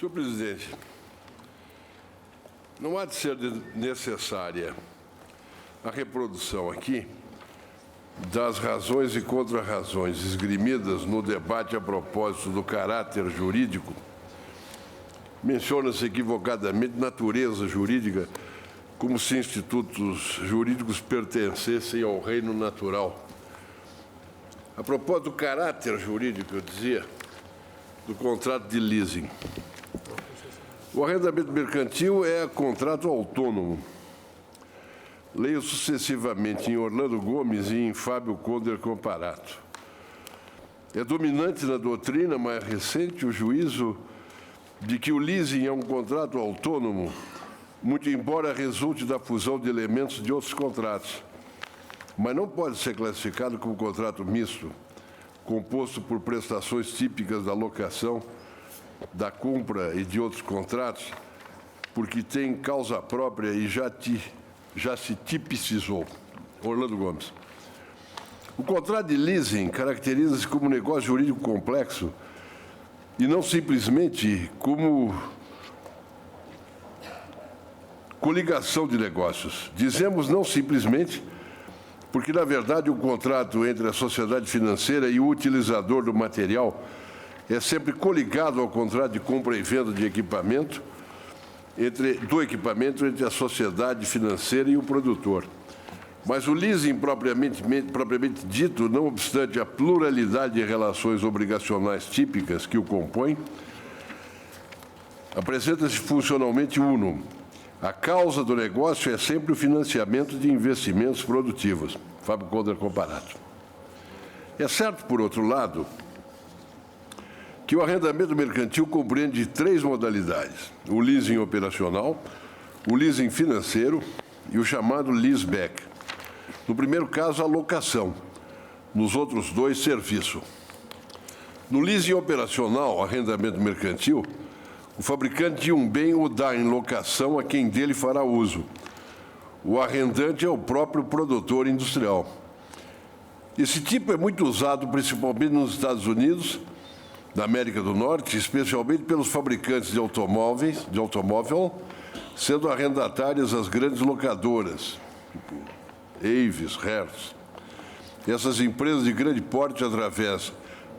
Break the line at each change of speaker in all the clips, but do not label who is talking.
Senhor presidente, não há de ser necessária a reprodução aqui das razões e contra-razões esgrimidas no debate a propósito do caráter jurídico. Menciona-se equivocadamente natureza jurídica, como se institutos jurídicos pertencessem ao reino natural. A propósito do caráter jurídico, eu dizia, do contrato de leasing. O arrendamento mercantil é contrato autônomo. Leio sucessivamente em Orlando Gomes e em Fábio Conder Comparato. É dominante na doutrina mais recente o juízo de que o leasing é um contrato autônomo, muito embora resulte da fusão de elementos de outros contratos, mas não pode ser classificado como contrato misto, composto por prestações típicas da locação, da compra e de outros contratos, porque tem causa própria e já se tipicizou. Orlando Gomes. O contrato de leasing caracteriza-se como um negócio jurídico complexo e não simplesmente como coligação de negócios. Dizemos não simplesmente porque, na verdade, o contrato entre a sociedade financeira e o utilizador do material é sempre coligado ao contrato de compra e venda de equipamento, entre a sociedade financeira e o produtor. Mas o leasing propriamente dito, não obstante a pluralidade de relações obrigacionais típicas que o compõem, apresenta-se funcionalmente uno. A causa do negócio é sempre o financiamento de investimentos produtivos. Fábio Conder Comparato. É certo, por outro lado, que o arrendamento mercantil compreende 3 modalidades: o leasing operacional, o leasing financeiro e o chamado leaseback. No primeiro caso, a locação; nos outros 2, serviço. No leasing operacional, arrendamento mercantil, o fabricante de um bem o dá em locação a quem dele fará uso. O arrendante é o próprio produtor industrial. Esse tipo é muito usado principalmente nos Estados Unidos, da América do Norte, especialmente pelos fabricantes de automóvel, sendo arrendatárias as grandes locadoras, tipo Avis, Hertz. Essas empresas de grande porte, através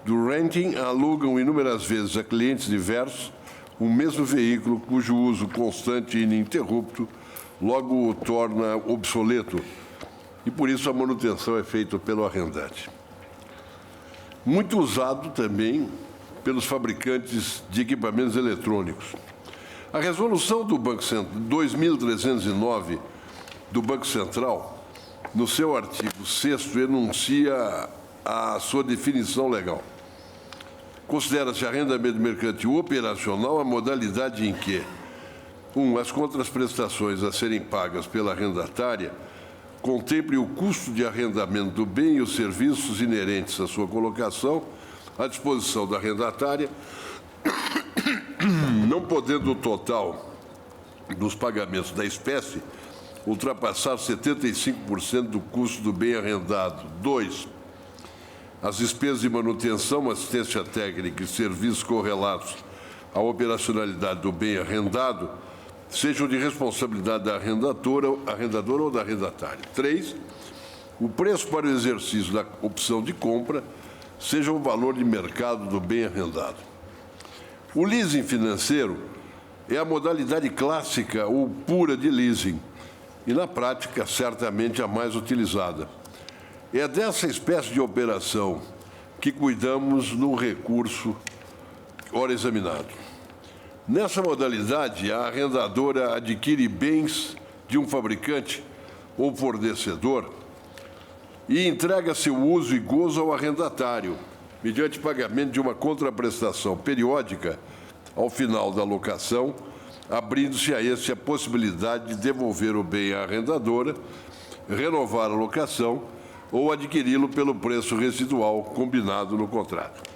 do renting, alugam inúmeras vezes a clientes diversos o mesmo veículo cujo uso constante e ininterrupto logo o torna obsoleto, e por isso a manutenção é feita pelo arrendante. Muito usado também pelos fabricantes de equipamentos eletrônicos. A resolução do Banco Central 2309 do Banco Central, no seu artigo 6º, enuncia a sua definição legal. Considera-se arrendamento mercantil operacional a modalidade em que 1. As contraprestações a serem pagas pela arrendatária contemplem o custo de arrendamento do bem e os serviços inerentes à sua colocação à disposição da arrendatária, não podendo o total dos pagamentos da espécie ultrapassar 75% do custo do bem arrendado. 2. As despesas de manutenção, assistência técnica e serviços correlatos à operacionalidade do bem arrendado sejam de responsabilidade da arrendadora ou da arrendatária. 3. O preço para o exercício da opção de compra seja o valor de mercado do bem arrendado. O leasing financeiro é a modalidade clássica ou pura de leasing e, na prática, certamente a mais utilizada. É dessa espécie de operação que cuidamos no recurso ora examinado. Nessa modalidade, a arrendadora adquire bens de um fabricante ou fornecedor e entrega seu uso e gozo ao arrendatário, mediante pagamento de uma contraprestação periódica ao final da locação, abrindo-se a este a possibilidade de devolver o bem à arrendadora, renovar a locação ou adquiri-lo pelo preço residual combinado no contrato.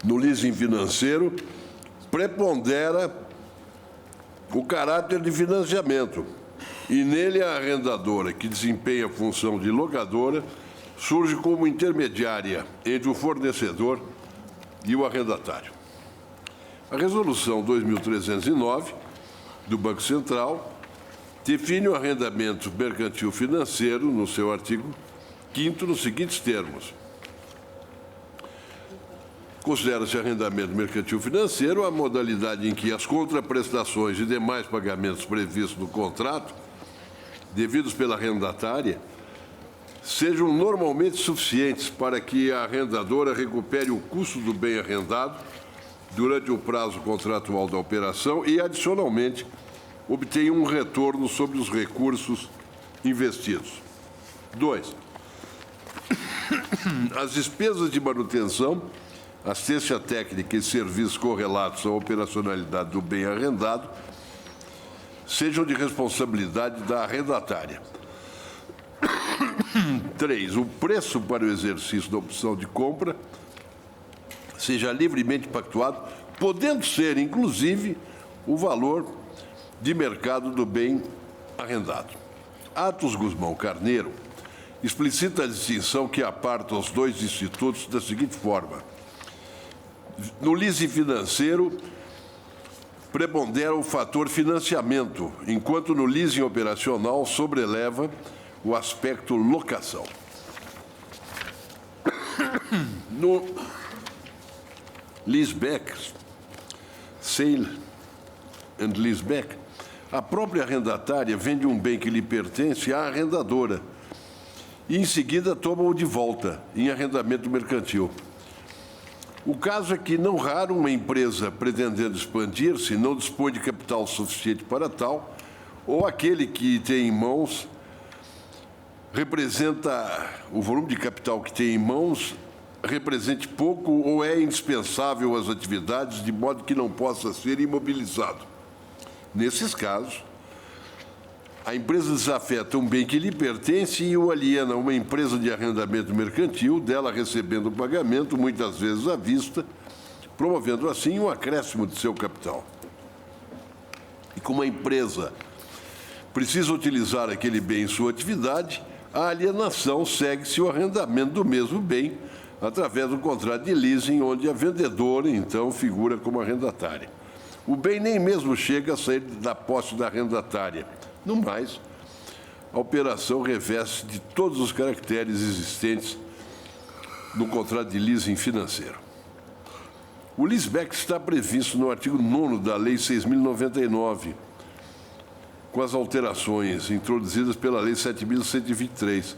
No leasing financeiro, prepondera o caráter de financiamento e nele a arrendadora, que desempenha a função de locadora, surge como intermediária entre o fornecedor e o arrendatário. A Resolução 2309 do Banco Central define o arrendamento mercantil financeiro, no seu artigo 5º, nos seguintes termos. Considera-se arrendamento mercantil financeiro a modalidade em que as contraprestações e demais pagamentos previstos no contrato, devidos pela arrendatária, sejam normalmente suficientes para que a arrendadora recupere o custo do bem arrendado durante o prazo contratual da operação e, adicionalmente, obtenha um retorno sobre os recursos investidos. 2. As despesas de manutenção, assistência técnica e serviços correlatos à operacionalidade do bem arrendado sejam de responsabilidade da arrendatária. 3. O preço para o exercício da opção de compra seja livremente pactuado, podendo ser, inclusive, o valor de mercado do bem arrendado. Atos Guzmão Carneiro explicita a distinção que aparta os dois institutos da seguinte forma. No leasing financeiro, prepondera o fator financiamento, enquanto no leasing operacional sobreleva o aspecto locação. No leaseback, sale and leaseback, a própria arrendatária vende um bem que lhe pertence à arrendadora e, em seguida, toma-o de volta em arrendamento mercantil. O caso é que, não raro, uma empresa pretendendo expandir-se não dispõe de capital suficiente para tal, ou aquele que tem em mãos representa, o volume de capital que tem em mãos represente pouco ou é indispensável às atividades, de modo que não possa ser imobilizado. Nesses casos, a empresa desafeta um bem que lhe pertence e o aliena a uma empresa de arrendamento mercantil, dela recebendo o pagamento, muitas vezes à vista, promovendo assim um acréscimo de seu capital. E como a empresa precisa utilizar aquele bem em sua atividade, a alienação segue-se o arrendamento do mesmo bem através do contrato de leasing, onde a vendedora, então, figura como arrendatária. O bem nem mesmo chega a sair da posse da arrendatária. No mais, a operação reveste de todos os caracteres existentes no contrato de leasing financeiro. O leaseback está previsto no artigo 9º da Lei 6.099, com as alterações introduzidas pela Lei 7.123,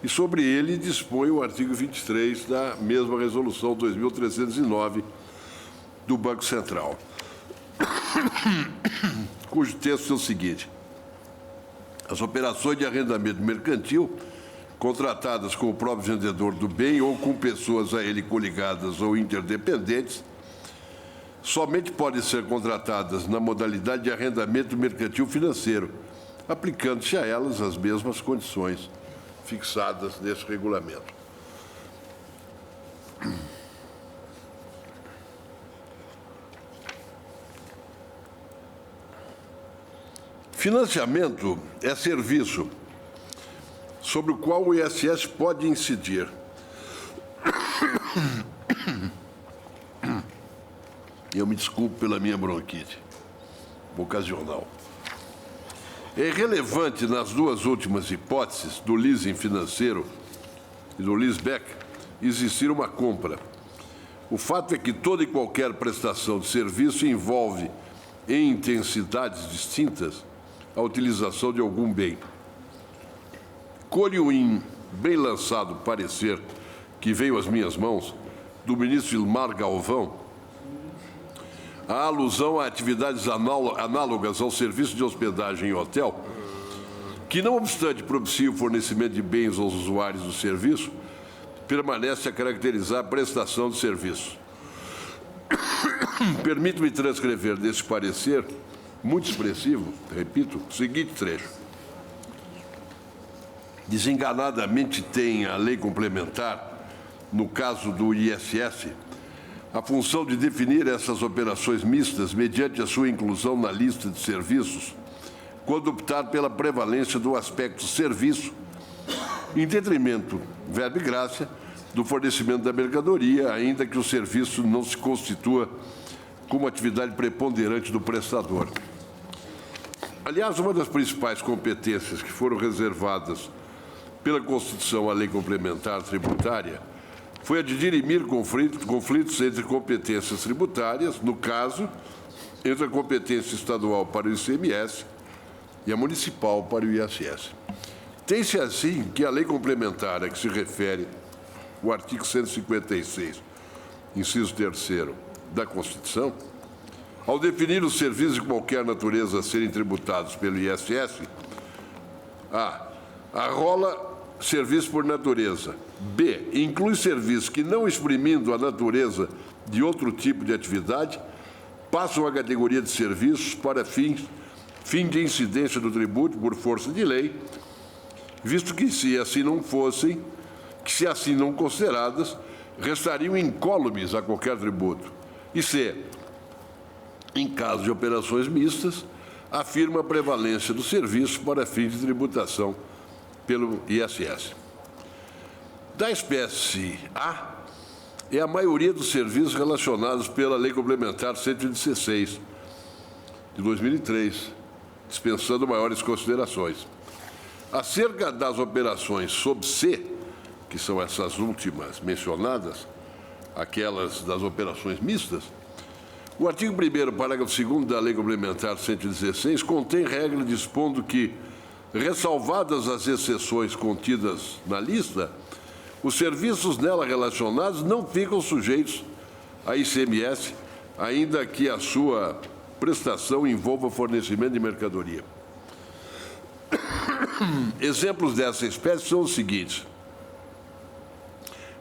e sobre ele dispõe o artigo 23 da mesma Resolução 2.309 do Banco Central, cujo texto é o seguinte. As operações de arrendamento mercantil, contratadas com o próprio vendedor do bem ou com pessoas a ele coligadas ou interdependentes, somente podem ser contratadas na modalidade de arrendamento mercantil financeiro, aplicando-se a elas as mesmas condições fixadas nesse regulamento. Financiamento é serviço sobre o qual o ISS pode incidir. Eu me desculpo pela minha bronquite ocasional. É relevante nas duas últimas hipóteses, do leasing financeiro e do leaseback, existir uma compra. O fato é que toda e qualquer prestação de serviço envolve, em intensidades distintas, a utilização de algum bem. Colho em bem lançado parecer que veio às minhas mãos, do ministro Ilmar Galvão, a alusão a atividades análogas ao serviço de hospedagem em hotel, que, não obstante propicie o fornecimento de bens aos usuários do serviço, permanece a caracterizar a prestação de serviço. Permito-me transcrever desse parecer, muito expressivo, repito, o seguinte trecho. Desenganadamente tem a lei complementar, no caso do ISS, a função de definir essas operações mistas mediante a sua inclusão na lista de serviços, quando optar pela prevalência do aspecto serviço, em detrimento, verbo e graça, do fornecimento da mercadoria, ainda que o serviço não se constitua como atividade preponderante do prestador. Aliás, uma das principais competências que foram reservadas pela Constituição à Lei Complementar Tributária foi a de dirimir conflitos entre competências tributárias, no caso, entre a competência estadual para o ICMS e a municipal para o ISS. Tem-se assim que a lei complementar a que se refere o artigo 156, inciso 3º da Constituição, ao definir os serviços de qualquer natureza a serem tributados pelo ISS, arrola serviço por natureza. B, inclui serviços que, não exprimindo a natureza de outro tipo de atividade, passam à categoria de serviços para fim de incidência do tributo por força de lei, visto que, se assim não consideradas, restariam incólumes a qualquer tributo. E C, em caso de operações mistas, afirma a prevalência do serviço para fins de tributação pelo ISS. Da espécie A, é a maioria dos serviços relacionados pela Lei Complementar 116, de 2003, dispensando maiores considerações. Acerca das operações sob C, que são essas últimas mencionadas, aquelas das operações mistas, o artigo 1º, parágrafo 2º da Lei Complementar 116 contém regra dispondo que, ressalvadas as exceções contidas na lista, os serviços nela relacionados não ficam sujeitos a ICMS, ainda que a sua prestação envolva fornecimento de mercadoria. Exemplos dessa espécie são os seguintes: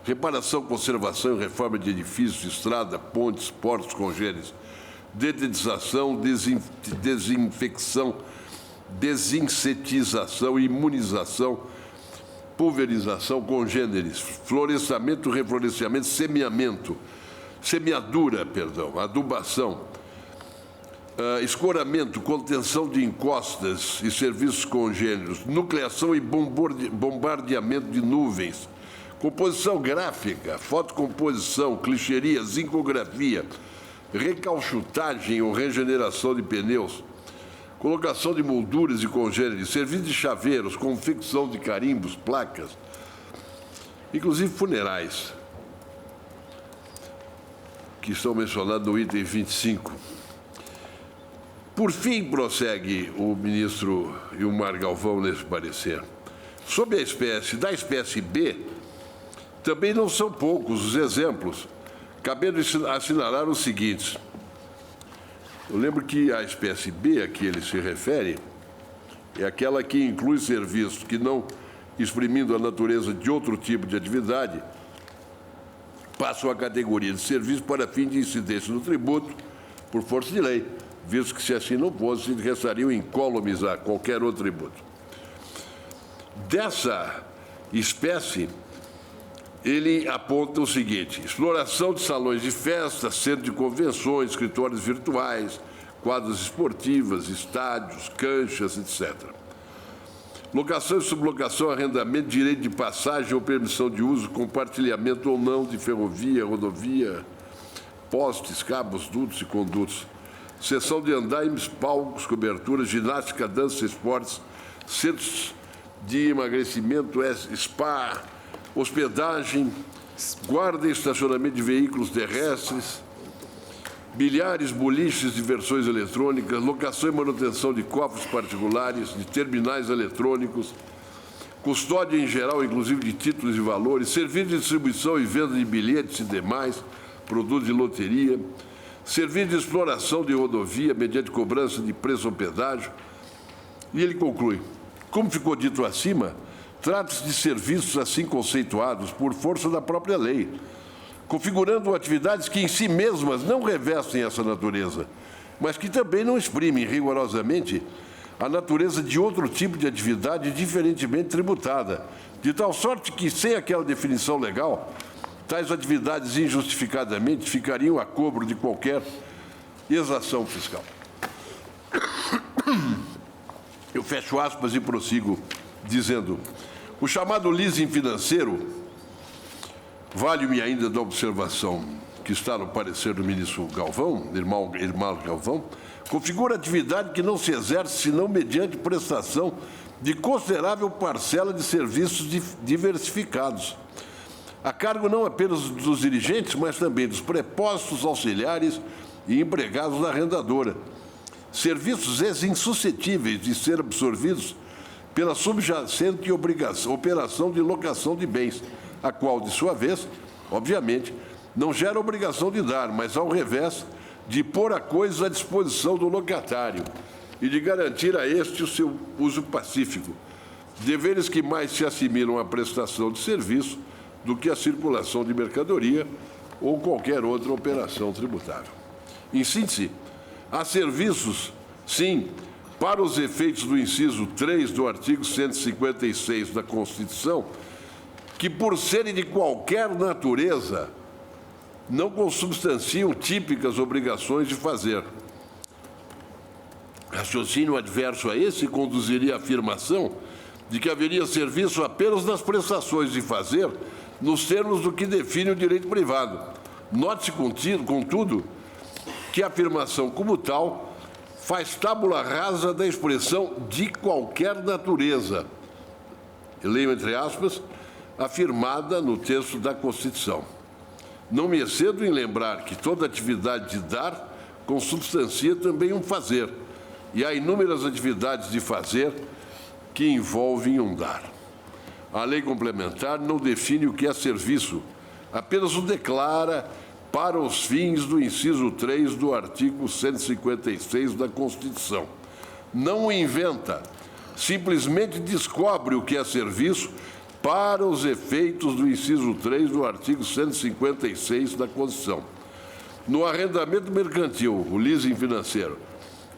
reparação, conservação e reforma de edifícios, estrada, pontes, portos congêneres, detetização, desinfecção, desinsetização, imunização, pulverização congêneres, florestamento, reflorestamento, semeadura, adubação, escoramento, contenção de encostas e serviços congêneros, nucleação e bombardeamento de nuvens, composição gráfica, fotocomposição, clicheria, zincografia, recalchutagem ou regeneração de pneus, colocação de molduras e congêneres, serviço de chaveiros, confecção de carimbos, placas, inclusive funerais, que estão mencionados no item 25. Por fim, prossegue o ministro Ilmar Galvão nesse parecer, sob da espécie B, também não são poucos os exemplos, cabendo assinalar os seguintes. Eu lembro que a espécie B a que ele se refere é aquela que inclui serviços que, não exprimindo a natureza de outro tipo de atividade, passam à categoria de serviço para fim de incidência no tributo por força de lei, visto que, se assim não fosse, restariam incólumes a qualquer outro tributo. Dessa espécie, ele aponta o seguinte: exploração de salões de festa, centro de convenções, escritórios virtuais, quadras esportivas, estádios, canchas, etc. Locação e sublocação, arrendamento, direito de passagem ou permissão de uso, compartilhamento ou não de ferrovia, rodovia, postes, cabos, dutos e condutos, seção de andaimes, palcos, coberturas, ginástica, dança, esportes, centros de emagrecimento, spa, hospedagem, guarda e estacionamento de veículos terrestres, bilhares, boliches, diversões eletrônicas, locação e manutenção de cofres particulares, de terminais eletrônicos, custódia em geral, inclusive de títulos e valores, serviço de distribuição e venda de bilhetes e demais, produtos de loteria, serviço de exploração de rodovia mediante cobrança de preço ou pedágio. E ele conclui: como ficou dito acima, trata-se de serviços assim conceituados por força da própria lei, configurando atividades que em si mesmas não revestem essa natureza, mas que também não exprimem rigorosamente a natureza de outro tipo de atividade diferentemente tributada, de tal sorte que, sem aquela definição legal, tais atividades injustificadamente ficariam a cobro de qualquer exação fiscal. Eu fecho aspas e prossigo dizendo: o chamado leasing financeiro Vale-me ainda da observação que está no parecer do ministro Galvão, irmão Galvão, configura atividade que não se exerce senão mediante prestação de considerável parcela de serviços diversificados, a cargo não apenas dos dirigentes, mas também dos prepostos, auxiliares e empregados da arrendadora. Serviços esses insuscetíveis de ser absorvidos pela subjacente operação de locação de bens, a qual, de sua vez, obviamente, não gera obrigação de dar, mas, ao revés, de pôr a coisa à disposição do locatário e de garantir a este o seu uso pacífico, deveres que mais se assimilam à prestação de serviço do que à circulação de mercadoria ou qualquer outra operação tributável. Em síntese, há serviços, sim, para os efeitos do inciso 3 do artigo 156 da Constituição, que, por serem de qualquer natureza, não consubstanciam típicas obrigações de fazer. Raciocínio adverso a esse conduziria à afirmação de que haveria serviço apenas nas prestações de fazer, nos termos do que define o direito privado. Note-se, contudo, que a afirmação como tal faz tábula rasa da expressão de qualquer natureza, leio entre aspas, afirmada no texto da Constituição. Não me excedo em lembrar que toda atividade de dar consubstancia também um fazer, e há inúmeras atividades de fazer que envolvem um dar. A lei complementar não define o que é serviço, apenas o declara para os fins do inciso 3 do artigo 156 da Constituição. Não o inventa, simplesmente descobre o que é serviço para os efeitos do inciso 3 do artigo 156 da Constituição. No arrendamento mercantil, o leasing financeiro,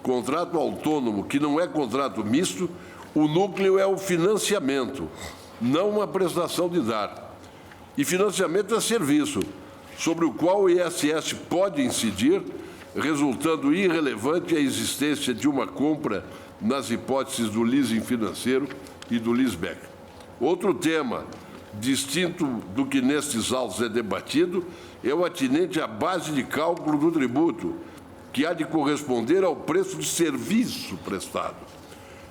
contrato autônomo, que não é contrato misto, o núcleo é o financiamento, não uma prestação de dar. E financiamento é serviço, sobre o qual o ISS pode incidir, resultando irrelevante a existência de uma compra nas hipóteses do leasing financeiro e do leaseback. Outro tema, distinto do que nestes autos é debatido, é o atinente à base de cálculo do tributo, que há de corresponder ao preço de serviço prestado.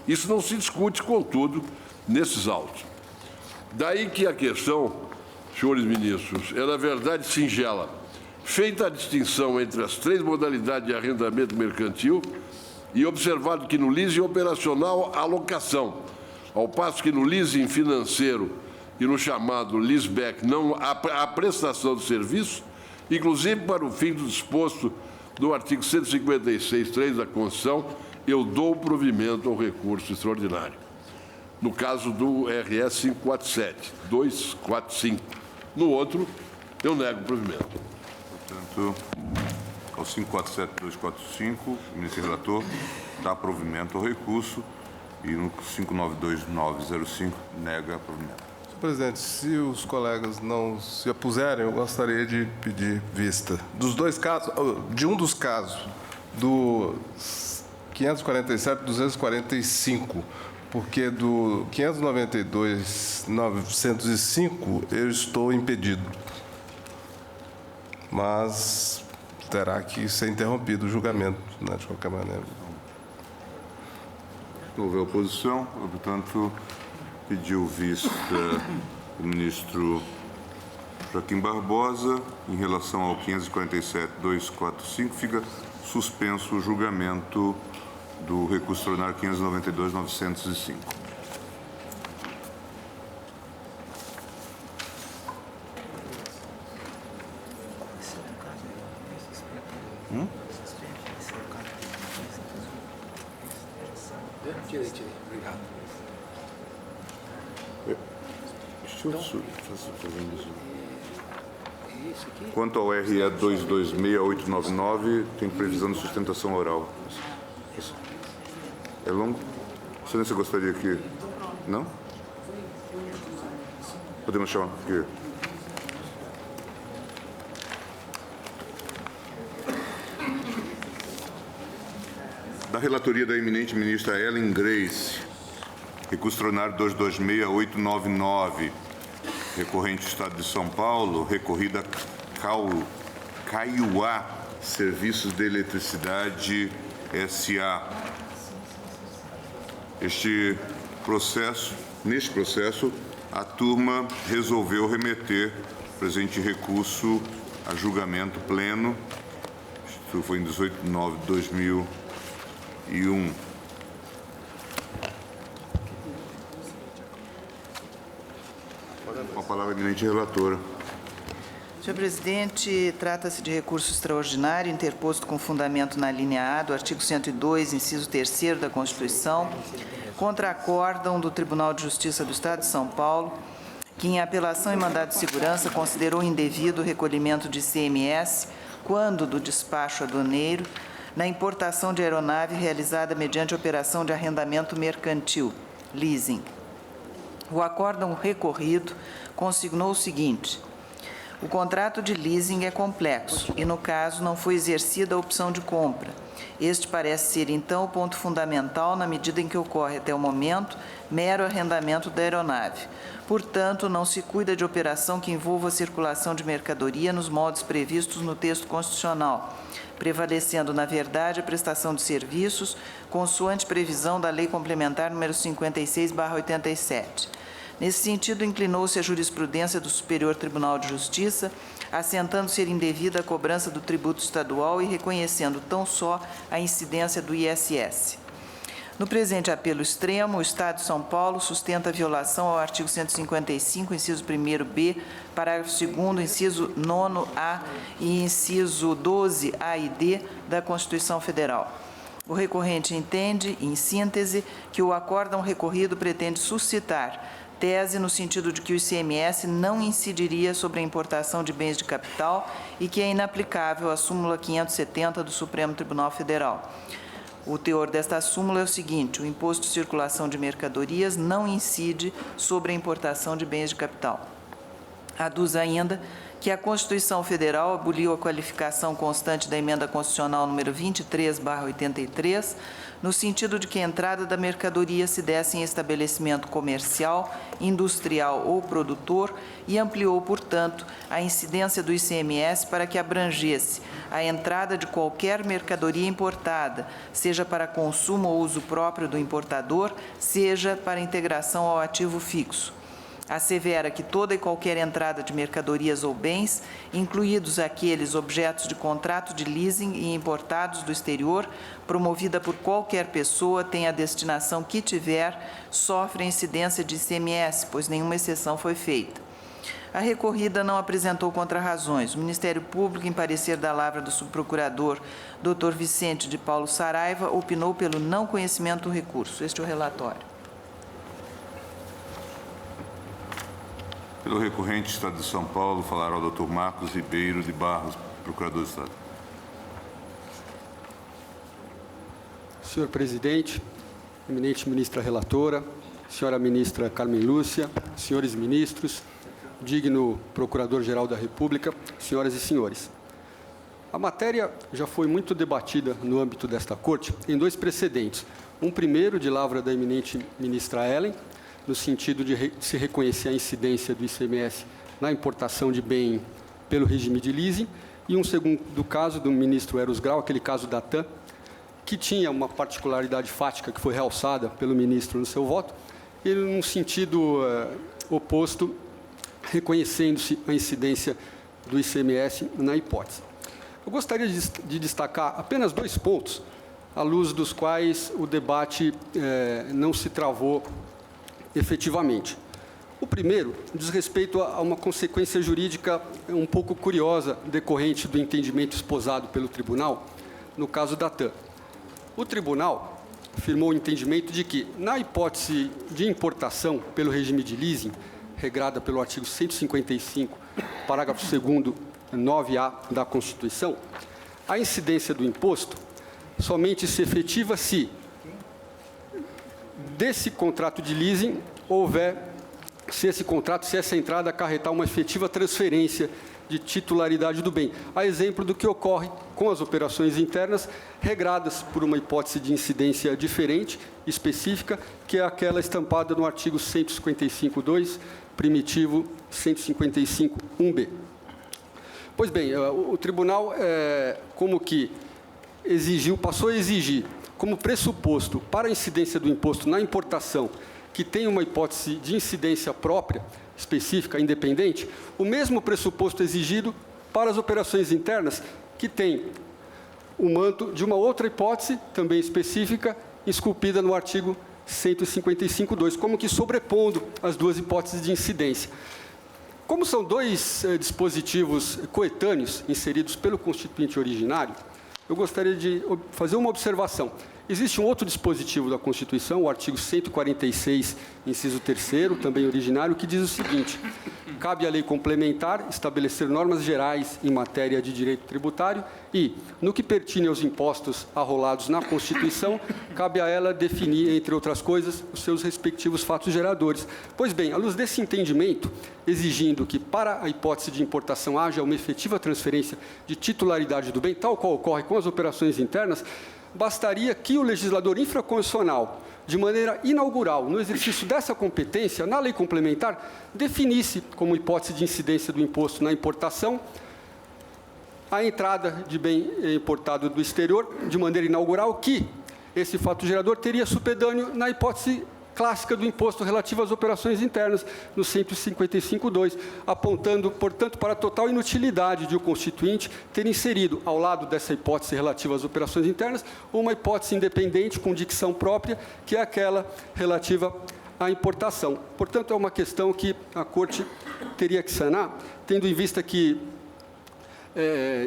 Isso não se discute, contudo, nesses autos. Daí que a questão, senhores ministros, é, na verdade, singela. Feita a distinção entre as três modalidades de arrendamento mercantil e observado que no leasing operacional há locação, ao passo que no leasing financeiro e no chamado leaseback não há prestação de serviço, inclusive para o fim do disposto do artigo 156.3 da Constituição, eu dou provimento ao recurso extraordinário. No caso do RS 547, 245. No outro, eu nego o provimento.
Portanto, ao 547-245, o ministro relator dá provimento ao recurso e no 592-905 nega provimento.
Senhor presidente, se os colegas não se opuserem, eu gostaria de pedir vista dos dois casos, de um dos casos, do 547-245, porque do 592-905 eu estou impedido. Mas terá que ser interrompido o julgamento, né, de qualquer maneira.
Não houver oposição, eu, portanto, pediu vista o ministro Joaquim Barbosa. Em relação ao 547-245, fica suspenso o julgamento do recurso extraordinário 592-905.
Tirei, obrigado.
Quanto ao RE 226-899, tem previsão de sustentação oral. É longo? Excelência, gostaria que... Não? Podemos chamar aqui. Da relatoria da eminente ministra Ellen Grace, recurso extraordinário 226-899, Recorrente Estado de São Paulo, recorrida Caiuá Serviços de Eletricidade S.A. Neste processo, a turma resolveu remeter o presente recurso a julgamento pleno. Isso foi em 18/9/2001. Com a palavra, a eminente relatora.
Senhor presidente, trata-se de recurso extraordinário interposto com fundamento na linha A do artigo 102, inciso 3º da Constituição, contra acórdão do Tribunal de Justiça do Estado de São Paulo, que em apelação e mandado de segurança considerou indevido o recolhimento de ICMS, quando do despacho aduaneiro, na importação de aeronave realizada mediante operação de arrendamento mercantil, leasing. O acórdão recorrido consignou o seguinte: o contrato de leasing é complexo e, no caso, não foi exercida a opção de compra. Este parece ser, então, o ponto fundamental na medida em que ocorre, até o momento, mero arrendamento da aeronave. Portanto, não se cuida de operação que envolva a circulação de mercadoria nos moldes previstos no texto constitucional, prevalecendo, na verdade, a prestação de serviços, consoante previsão da Lei Complementar nº 56/87. Nesse sentido, inclinou-se a jurisprudência do Superior Tribunal de Justiça, assentando ser indevida a cobrança do tributo estadual e reconhecendo tão só a incidência do ISS. No presente apelo extremo, o Estado de São Paulo sustenta a violação ao artigo 155, inciso 1º-B, parágrafo 2º, inciso 9A e inciso 12A e D da Constituição Federal. O recorrente entende, em síntese, que o acórdão recorrido pretende suscitar tese no sentido de que o ICMS não incidiria sobre a importação de bens de capital e que é inaplicável à súmula 570 do Supremo Tribunal Federal. O teor desta súmula é o seguinte: o imposto de circulação de mercadorias não incide sobre a importação de bens de capital. Aduz ainda que a Constituição Federal aboliu a qualificação constante da Emenda Constitucional número 23/83, no sentido de que a entrada da mercadoria se desse em estabelecimento comercial, industrial ou produtor e ampliou, portanto, a incidência do ICMS para que abrangesse a entrada de qualquer mercadoria importada, seja para consumo ou uso próprio do importador, seja para integração ao ativo fixo. Assevera que toda e qualquer entrada de mercadorias ou bens, incluídos aqueles objetos de contrato de leasing e importados do exterior, promovida por qualquer pessoa, tenha a destinação que tiver, sofre a incidência de ICMS, pois nenhuma exceção foi feita. A recorrida não apresentou contrarrazões. O Ministério Público, em parecer da lavra do subprocurador Dr. Vicente de Paulo Saraiva, opinou pelo não conhecimento do recurso. Este é o relatório.
Pelo recorrente Estado de São Paulo, falará o Dr. Marcos Ribeiro de Barros, Procurador do Estado.
Senhor presidente, eminente ministra relatora, senhora ministra Carmen Lúcia, senhores ministros, digno Procurador-Geral da República, senhoras e senhores. A matéria já foi muito debatida no âmbito desta Corte em dois precedentes. Um primeiro, de lavra da eminente ministra Ellen, no sentido de se reconhecer a incidência do ICMS na importação de bem pelo regime de leasing, e um segundo caso do ministro Eros Grau, aquele caso da TAM, que tinha uma particularidade fática que foi realçada pelo ministro no seu voto, e num sentido oposto, reconhecendo-se a incidência do ICMS na hipótese. Eu gostaria de destacar apenas dois pontos, à luz dos quais o debate não se travou efetivamente. O primeiro diz respeito a uma consequência jurídica um pouco curiosa decorrente do entendimento esposado pelo tribunal no caso da TAM. O tribunal firmou o entendimento de que, na hipótese de importação pelo regime de leasing, regrada pelo artigo 155, parágrafo 2º, 9A da Constituição, a incidência do imposto somente se efetiva se desse contrato de leasing se essa entrada acarretar uma efetiva transferência de titularidade do bem, a exemplo do que ocorre com as operações internas, regradas por uma hipótese de incidência diferente, específica, que é aquela estampada no artigo 155.2 primitivo 155.1b. Pois bem, o tribunal, como que passou a exigir como pressuposto para a incidência do imposto na importação, que tem uma hipótese de incidência própria, específica, independente, o mesmo pressuposto exigido para as operações internas, que tem o manto de uma outra hipótese, também específica, esculpida no artigo 155.2, como que sobrepondo as duas hipóteses de incidência. Como são dois dispositivos coetâneos inseridos pelo Constituinte originário, eu gostaria de fazer uma observação. Existe um outro dispositivo da Constituição, o artigo 146, inciso 3º, também originário, que diz o seguinte: cabe à lei complementar estabelecer normas gerais em matéria de direito tributário e, no que pertine aos impostos arrolados na Constituição, cabe a ela definir, entre outras coisas, os seus respectivos fatos geradores. Pois bem, à luz desse entendimento, exigindo que, para a hipótese de importação, haja uma efetiva transferência de titularidade do bem, tal qual ocorre com as operações internas, bastaria que o legislador infraconstitucional, de maneira inaugural, no exercício dessa competência, na lei complementar, definisse como hipótese de incidência do imposto na importação a entrada de bem importado do exterior, de maneira inaugural, que esse fato gerador teria supedâneo na hipótese clássica do imposto relativo às operações internas, no 155.2, apontando, portanto, para a total inutilidade de o Constituinte ter inserido, ao lado dessa hipótese relativa às operações internas, uma hipótese independente, com dicção própria, que é aquela relativa à importação. Portanto, é uma questão que a Corte teria que sanar, tendo em vista que,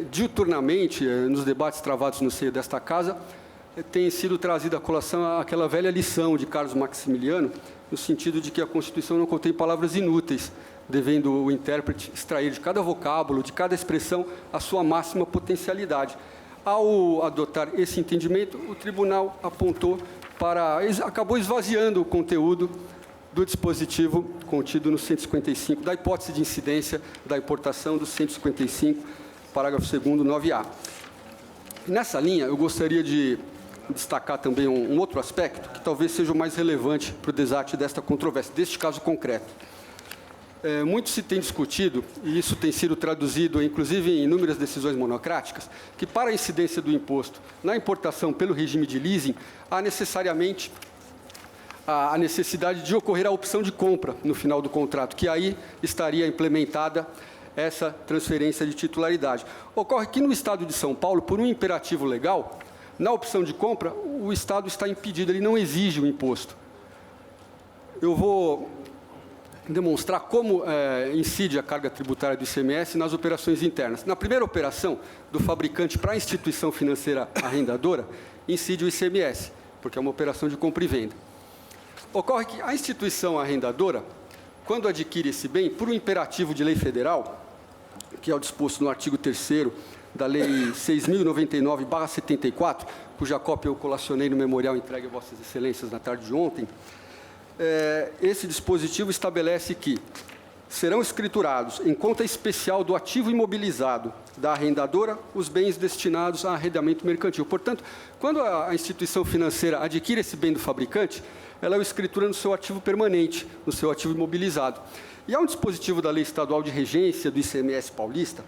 diuturnamente, nos debates travados no seio desta Casa, tem sido trazida à colação aquela velha lição de Carlos Maximiliano, no sentido de que a Constituição não contém palavras inúteis, devendo o intérprete extrair de cada vocábulo, de cada expressão, a sua máxima potencialidade. Ao adotar esse entendimento, o tribunal acabou esvaziando o conteúdo do dispositivo contido no 155, da hipótese de incidência da importação do 155, parágrafo 2º, 9A. Nessa linha, eu gostaria de destacar também um outro aspecto, que talvez seja o mais relevante para o desate desta controvérsia, deste caso concreto. Muito se tem discutido, e isso tem sido traduzido, inclusive, em inúmeras decisões monocráticas, que para a incidência do imposto na importação pelo regime de leasing, há necessariamente a necessidade de ocorrer a opção de compra no final do contrato, que aí estaria implementada essa transferência de titularidade. Ocorre que no Estado de São Paulo, por um imperativo legal, na opção de compra, o Estado está impedido, ele não exige o imposto. Eu vou demonstrar como incide a carga tributária do ICMS nas operações internas. Na primeira operação, do fabricante para a instituição financeira arrendadora, incide o ICMS, porque é uma operação de compra e venda. Ocorre que a instituição arrendadora, quando adquire esse bem, por um imperativo de lei federal, que é o disposto no artigo 3º da Lei 6.099/74, cuja cópia eu colacionei no memorial entregue a Vossas Excelências na tarde de ontem, esse dispositivo estabelece que serão escriturados em conta especial do ativo imobilizado da arrendadora os bens destinados a arrendamento mercantil. Portanto, quando a instituição financeira adquire esse bem do fabricante, ela o escritura no seu ativo permanente, no seu ativo imobilizado. E há um dispositivo da Lei Estadual de Regência do ICMS paulista,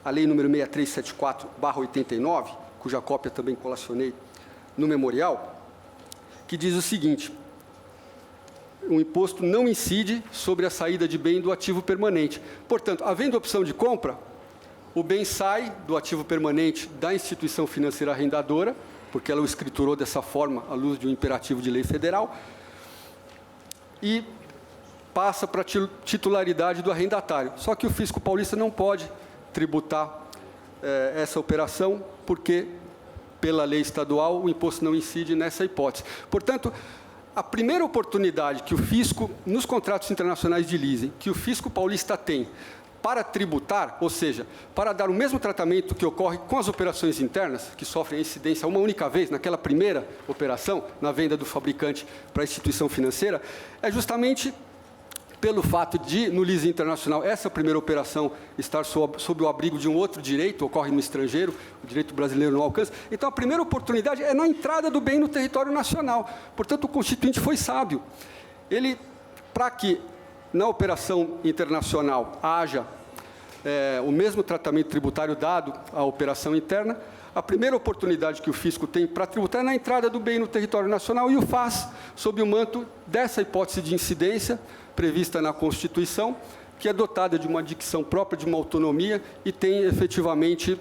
a Lei número 6374/89, cuja cópia também colacionei no memorial, que diz o seguinte: o imposto não incide sobre a saída de bem do ativo permanente. Portanto, havendo opção de compra, o bem sai do ativo permanente da instituição financeira arrendadora, porque ela o escriturou dessa forma, à luz de um imperativo de lei federal, e passa para a titularidade do arrendatário. Só que o fisco paulista não pode tributar essa operação, porque, pela lei estadual, o imposto não incide nessa hipótese. Portanto, a primeira oportunidade que o fisco, nos contratos internacionais de leasing, que o fisco paulista tem para tributar, ou seja, para dar o mesmo tratamento que ocorre com as operações internas, que sofrem a incidência uma única vez, naquela primeira operação, na venda do fabricante para a instituição financeira, é justamente pelo fato de, no leasing internacional, essa primeira operação estar sob o abrigo de um outro direito, ocorre no estrangeiro, o direito brasileiro não alcança. Então, a primeira oportunidade é na entrada do bem no território nacional. Portanto, o Constituinte foi sábio. Ele, para que na operação internacional haja o mesmo tratamento tributário dado à operação interna, a primeira oportunidade que o fisco tem para tributar é na entrada do bem no território nacional e o faz sob o manto dessa hipótese de incidência prevista na Constituição, que é dotada de uma dicção própria, de uma autonomia e tem efetivamente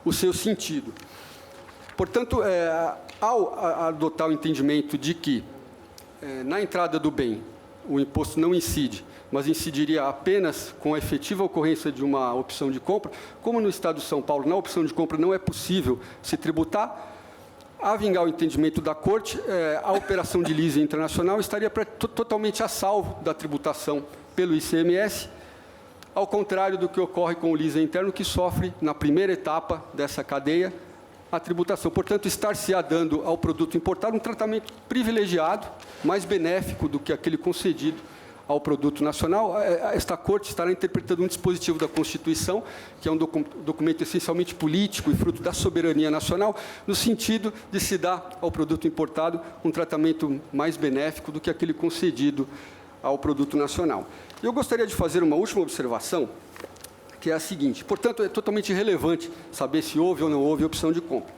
o seu sentido. Portanto, ao adotar o entendimento de que na entrada do bem o imposto não incide, mas incidiria apenas com a efetiva ocorrência de uma opção de compra, como no Estado de São Paulo, na opção de compra não é possível se tributar, a vingar o entendimento da Corte, a operação de leasing internacional estaria totalmente a salvo da tributação pelo ICMS, ao contrário do que ocorre com o leasing interno, que sofre, na primeira etapa dessa cadeia, a tributação. Portanto, estar-se-á dando ao produto importado um tratamento privilegiado, mais benéfico do que aquele concedido ao produto nacional. Esta Corte estará interpretando um dispositivo da Constituição, que é um documento essencialmente político e fruto da soberania nacional, no sentido de se dar ao produto importado um tratamento mais benéfico do que aquele concedido ao produto nacional. Eu gostaria de fazer uma última observação, que é a seguinte. Portanto, é totalmente irrelevante saber se houve ou não houve opção de compra.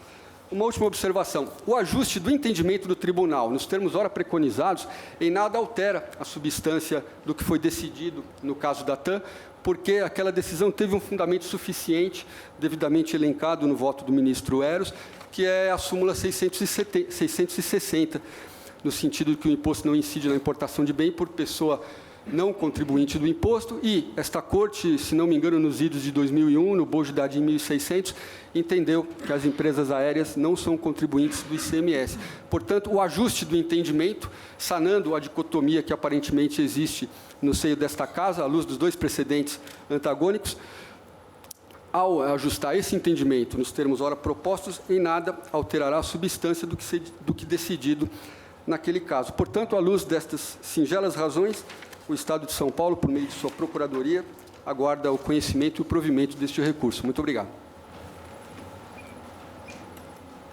Uma última observação. O ajuste do entendimento do tribunal, nos termos ora preconizados, em nada altera a substância do que foi decidido no caso da TAM, porque aquela decisão teve um fundamento suficiente, devidamente elencado no voto do ministro Eros, que é a súmula 660, no sentido de que o imposto não incide na importação de bem por pessoa não contribuinte do imposto, e esta Corte, se não me engano, nos idos de 2001, no bojo da DIN 1600, entendeu que as empresas aéreas não são contribuintes do ICMS. Portanto, o ajuste do entendimento, sanando a dicotomia que aparentemente existe no seio desta Casa, à luz dos dois precedentes antagônicos, ao ajustar esse entendimento nos termos ora propostos, em nada alterará a substância do que decidido naquele caso. Portanto, à luz destas singelas razões, o Estado de São Paulo, por meio de sua Procuradoria, aguarda o conhecimento e o provimento deste recurso. Muito obrigado.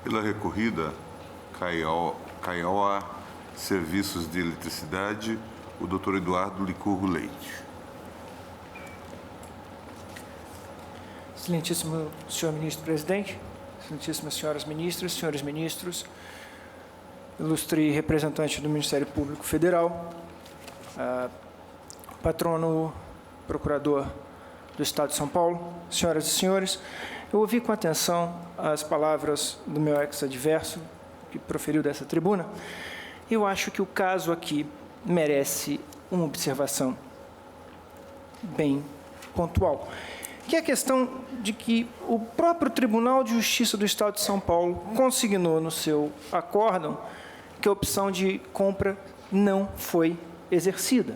Pela recorrida, Caioa Serviços de Eletricidade, o doutor Eduardo Licurgo Leite.
Excelentíssimo senhor ministro-presidente, excelentíssimas senhoras ministras, senhores ministros, ilustre representante do Ministério Público Federal, patrono procurador do Estado de São Paulo, senhoras e senhores, eu ouvi com atenção as palavras do meu ex-adverso, que proferiu dessa tribuna. Eu acho que o caso aqui merece uma observação bem pontual, que é a questão de que o próprio Tribunal de Justiça do Estado de São Paulo consignou no seu acórdão que a opção de compra não foi exercida.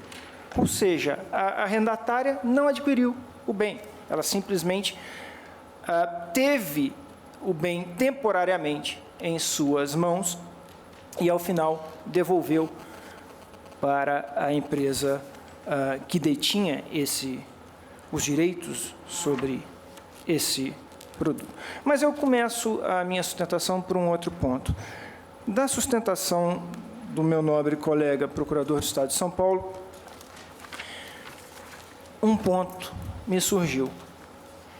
Ou seja, a arrendatária não adquiriu o bem, ela simplesmente teve o bem temporariamente em suas mãos e, ao final, devolveu para a empresa que detinha os direitos sobre esse produto. Mas eu começo a minha sustentação por um outro ponto. Da sustentação do meu nobre colega procurador do Estado de São Paulo, um ponto me surgiu.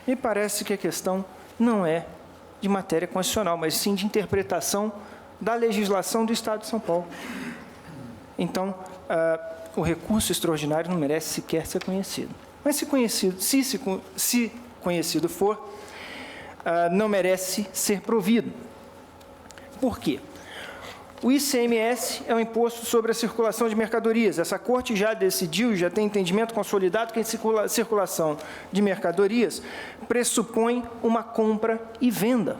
Me parece que a questão não é de matéria constitucional, mas sim de interpretação da legislação do Estado de São Paulo. Então, o recurso extraordinário não merece sequer ser conhecido. Mas, se conhecido for, não merece ser provido. Por quê? O ICMS é um imposto sobre a circulação de mercadorias. Essa Corte já decidiu, já tem entendimento consolidado que a circulação de mercadorias pressupõe uma compra e venda.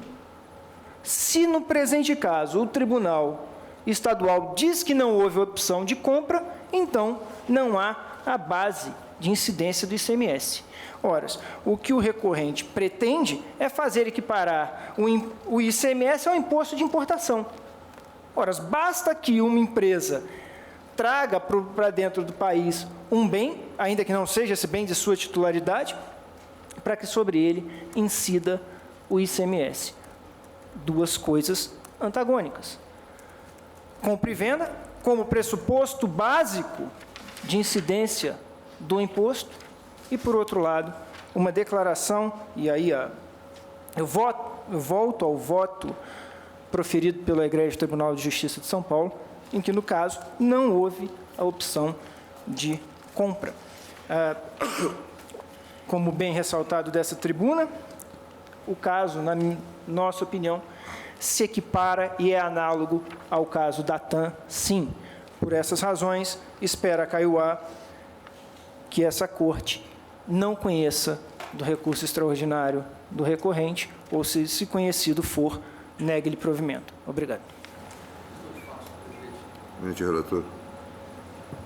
Se, no presente caso, o Tribunal Estadual diz que não houve opção de compra, então não há a base de incidência do ICMS. Ora, o que o recorrente pretende é fazer equiparar o ICMS ao imposto de importação. Ora, basta que uma empresa traga para dentro do país um bem, ainda que não seja esse bem de sua titularidade, para que sobre ele incida o ICMS. Duas coisas antagônicas. Compra e venda, como pressuposto básico de incidência do imposto e, por outro lado, uma declaração, e aí eu volto ao voto proferido pelo Egrégio Tribunal de Justiça de São Paulo, em que, no caso, não houve a opção de compra. Como bem ressaltado dessa tribuna, o caso, na nossa opinião, se equipara e é análogo ao caso da TAM, sim. Por essas razões, espera a Kaiowá que essa Corte não conheça do recurso extraordinário do recorrente, ou se conhecido for, negue-lhe provimento. Obrigado.
Eminente relator.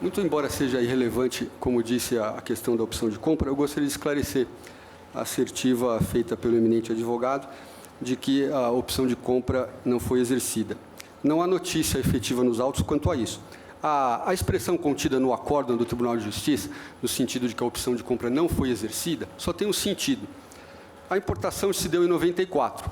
Muito embora seja irrelevante, como disse, a questão da opção de compra, eu gostaria de esclarecer a assertiva feita pelo eminente advogado de que a opção de compra não foi exercida. Não há notícia efetiva nos autos quanto a isso. A expressão contida no acórdão do Tribunal de Justiça, no sentido de que a opção de compra não foi exercida, só tem um sentido. A importação se deu em 94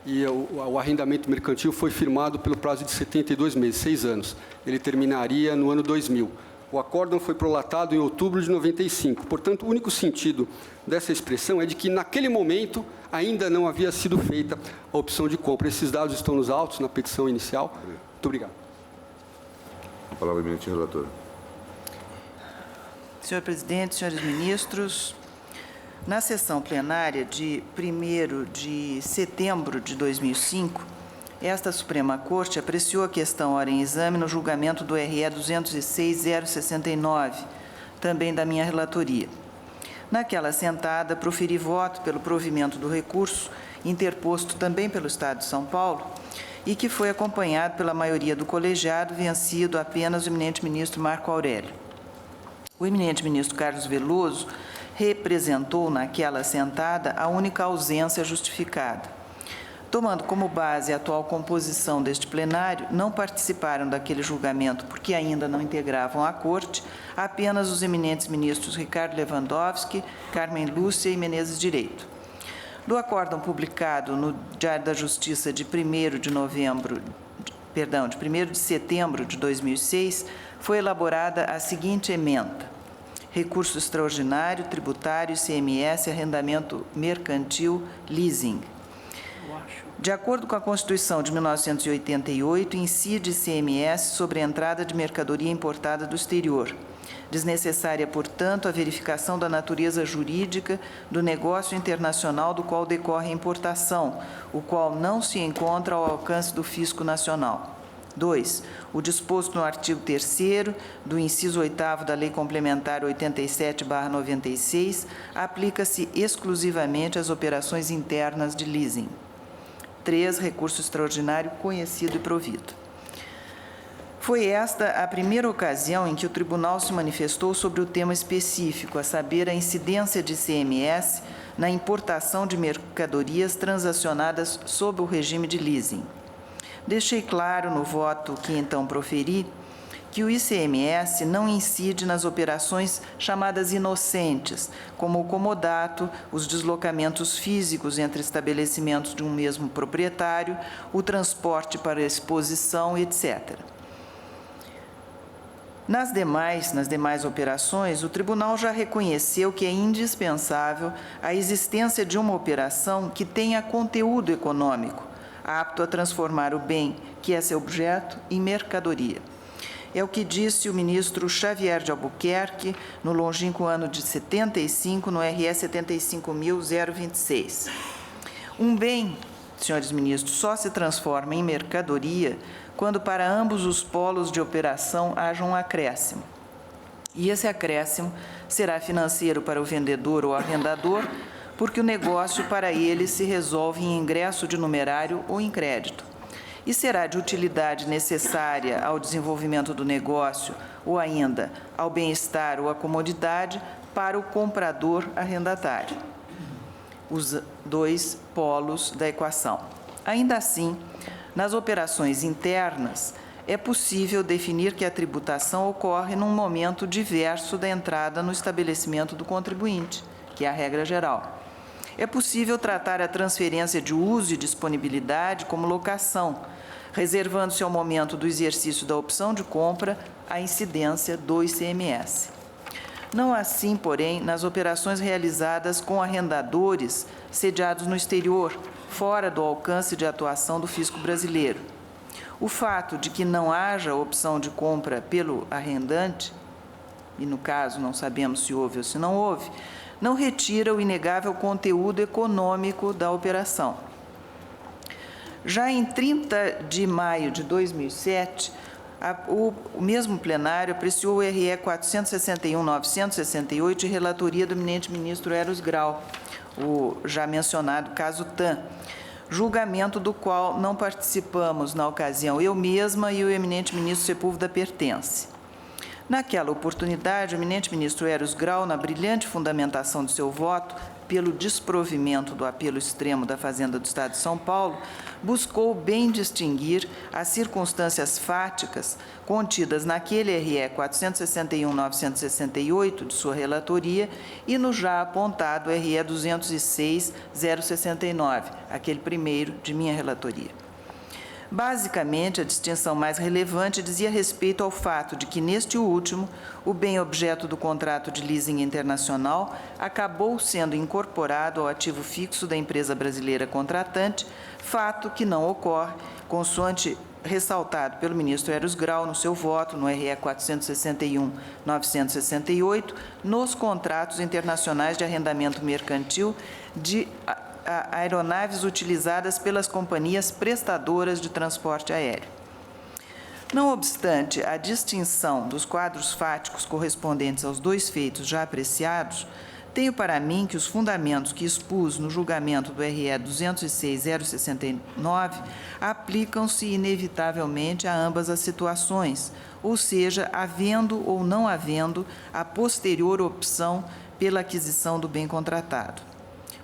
e o arrendamento mercantil foi firmado pelo prazo de 72 meses, 6 anos. Ele terminaria no ano 2000. O acórdão foi prolatado em outubro de 95. Portanto, o único sentido dessa expressão é de que, naquele momento, ainda não havia sido feita a opção de compra. Esses dados estão nos autos, na petição inicial. Muito obrigado.
A palavra, eminente relator.
Senhor presidente, senhores ministros, na sessão plenária de 1º de setembro de 2005, esta Suprema Corte apreciou a questão ora em exame no julgamento do RE 206-069, também da minha relatoria. Naquela sentada, proferi voto pelo provimento do recurso, interposto também pelo Estado de São Paulo, e que foi acompanhado pela maioria do colegiado, vencido apenas o eminente ministro Marco Aurélio. O eminente ministro Carlos Veloso representou naquela sentada a única ausência justificada. Tomando como base a atual composição deste plenário, não participaram daquele julgamento porque ainda não integravam a Corte, apenas os eminentes ministros Ricardo Lewandowski, Carmen Lúcia e Menezes Direito. Do acórdão publicado no Diário da Justiça de 1º de setembro de 2006, foi elaborada a seguinte ementa: recurso extraordinário, tributário, ICMS, arrendamento mercantil, leasing. De acordo com a Constituição de 1988, incide ICMS sobre a entrada de mercadoria importada do exterior. Desnecessária, portanto, a verificação da natureza jurídica do negócio internacional do qual decorre a importação, o qual não se encontra ao alcance do Fisco Nacional. 2. O disposto no artigo 3º do inciso 8º da Lei Complementar 87/96 aplica-se exclusivamente às operações internas de leasing. 3. Recurso extraordinário conhecido e provido. Foi esta a primeira ocasião em que o Tribunal se manifestou sobre o tema específico, a saber, a incidência de ICMS na importação de mercadorias transacionadas sob o regime de leasing. Deixei claro no voto que então proferi que o ICMS não incide nas operações chamadas inocentes, como o comodato, os deslocamentos físicos entre estabelecimentos de um mesmo proprietário, o transporte para exposição, etc. Nas demais operações, o Tribunal já reconheceu que é indispensável a existência de uma operação que tenha conteúdo econômico, apto a transformar o bem, que é seu objeto, em mercadoria. É o que disse o ministro Xavier de Albuquerque no longínquo ano de 75, no RE 75.026. Um bem, senhores ministros, só se transforma em mercadoria quando para ambos os polos de operação haja um acréscimo. E esse acréscimo será financeiro para o vendedor ou arrendador, porque o negócio para ele se resolve em ingresso de numerário ou em crédito. E será de utilidade necessária ao desenvolvimento do negócio ou ainda ao bem-estar ou à comodidade para o comprador arrendatário. Os dois polos da equação. Ainda assim, nas operações internas, é possível definir que a tributação ocorre num momento diverso da entrada no estabelecimento do contribuinte, que é a regra geral. É possível tratar a transferência de uso e disponibilidade como locação, reservando-se ao momento do exercício da opção de compra a incidência do ICMS. Não assim, porém, nas operações realizadas com arrendadores sediados no exterior, fora do alcance de atuação do fisco brasileiro. O fato de que não haja opção de compra pelo arrendante, e no caso não sabemos se houve ou se não houve, não retira o inegável conteúdo econômico da operação. Já em 30 de maio de 2007, o mesmo plenário apreciou o RE 461.968 de relatoria do eminente ministro Eros Grau, o já mencionado caso TAM, julgamento do qual não participamos na ocasião eu mesma e o eminente ministro Sepúlveda Pertence. Naquela oportunidade, o eminente ministro Eros Grau, na brilhante fundamentação de seu voto, pelo desprovimento do apelo extremo da Fazenda do Estado de São Paulo, buscou bem distinguir as circunstâncias fáticas contidas naquele RE 461.968 de sua relatoria e no já apontado RE 206.069, aquele primeiro de minha relatoria. Basicamente, a distinção mais relevante dizia respeito ao fato de que, neste último, o bem objeto do contrato de leasing internacional acabou sendo incorporado ao ativo fixo da empresa brasileira contratante, fato que não ocorre, consoante ressaltado pelo ministro Eros Grau no seu voto no RE 461.968, nos contratos internacionais de arrendamento mercantil de aeronaves utilizadas pelas companhias prestadoras de transporte aéreo. Não obstante a distinção dos quadros fáticos correspondentes aos dois feitos já apreciados, tenho para mim que os fundamentos que expus no julgamento do RE 206.069 aplicam-se inevitavelmente a ambas as situações, ou seja, havendo ou não havendo a posterior opção pela aquisição do bem contratado.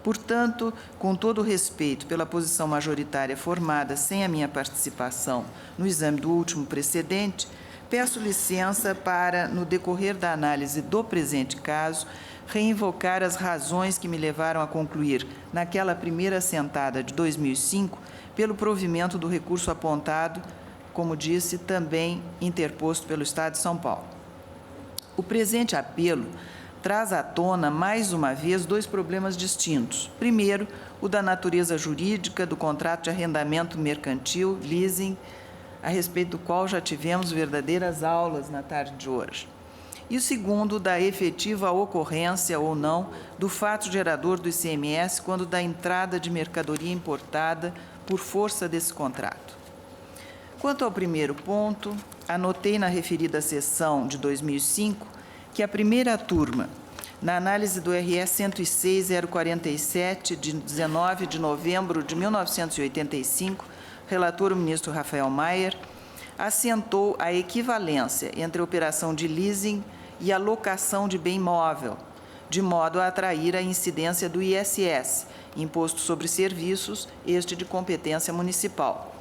Portanto, com todo o respeito pela posição majoritária formada sem a minha participação no exame do último precedente, peço licença para, no decorrer da análise do presente caso, reinvocar as razões que me levaram a concluir, naquela primeira assentada de 2005, pelo provimento do recurso apontado, como disse, também interposto pelo Estado de São Paulo. O presente apelo traz à tona, mais uma vez, dois problemas distintos. Primeiro, o da natureza jurídica do contrato de arrendamento mercantil, leasing, a respeito do qual já tivemos verdadeiras aulas na tarde de hoje. E o segundo, da efetiva ocorrência ou não do fato gerador do ICMS quando da entrada de mercadoria importada por força desse contrato. Quanto ao primeiro ponto, anotei na referida sessão de 2005 que a primeira turma, na análise do RE 106.047, de 19 de novembro de 1985, relator o ministro Rafael Maier, assentou a equivalência entre a operação de leasing e a locação de bem móvel, de modo a atrair a incidência do ISS, Imposto sobre Serviços, este de competência municipal.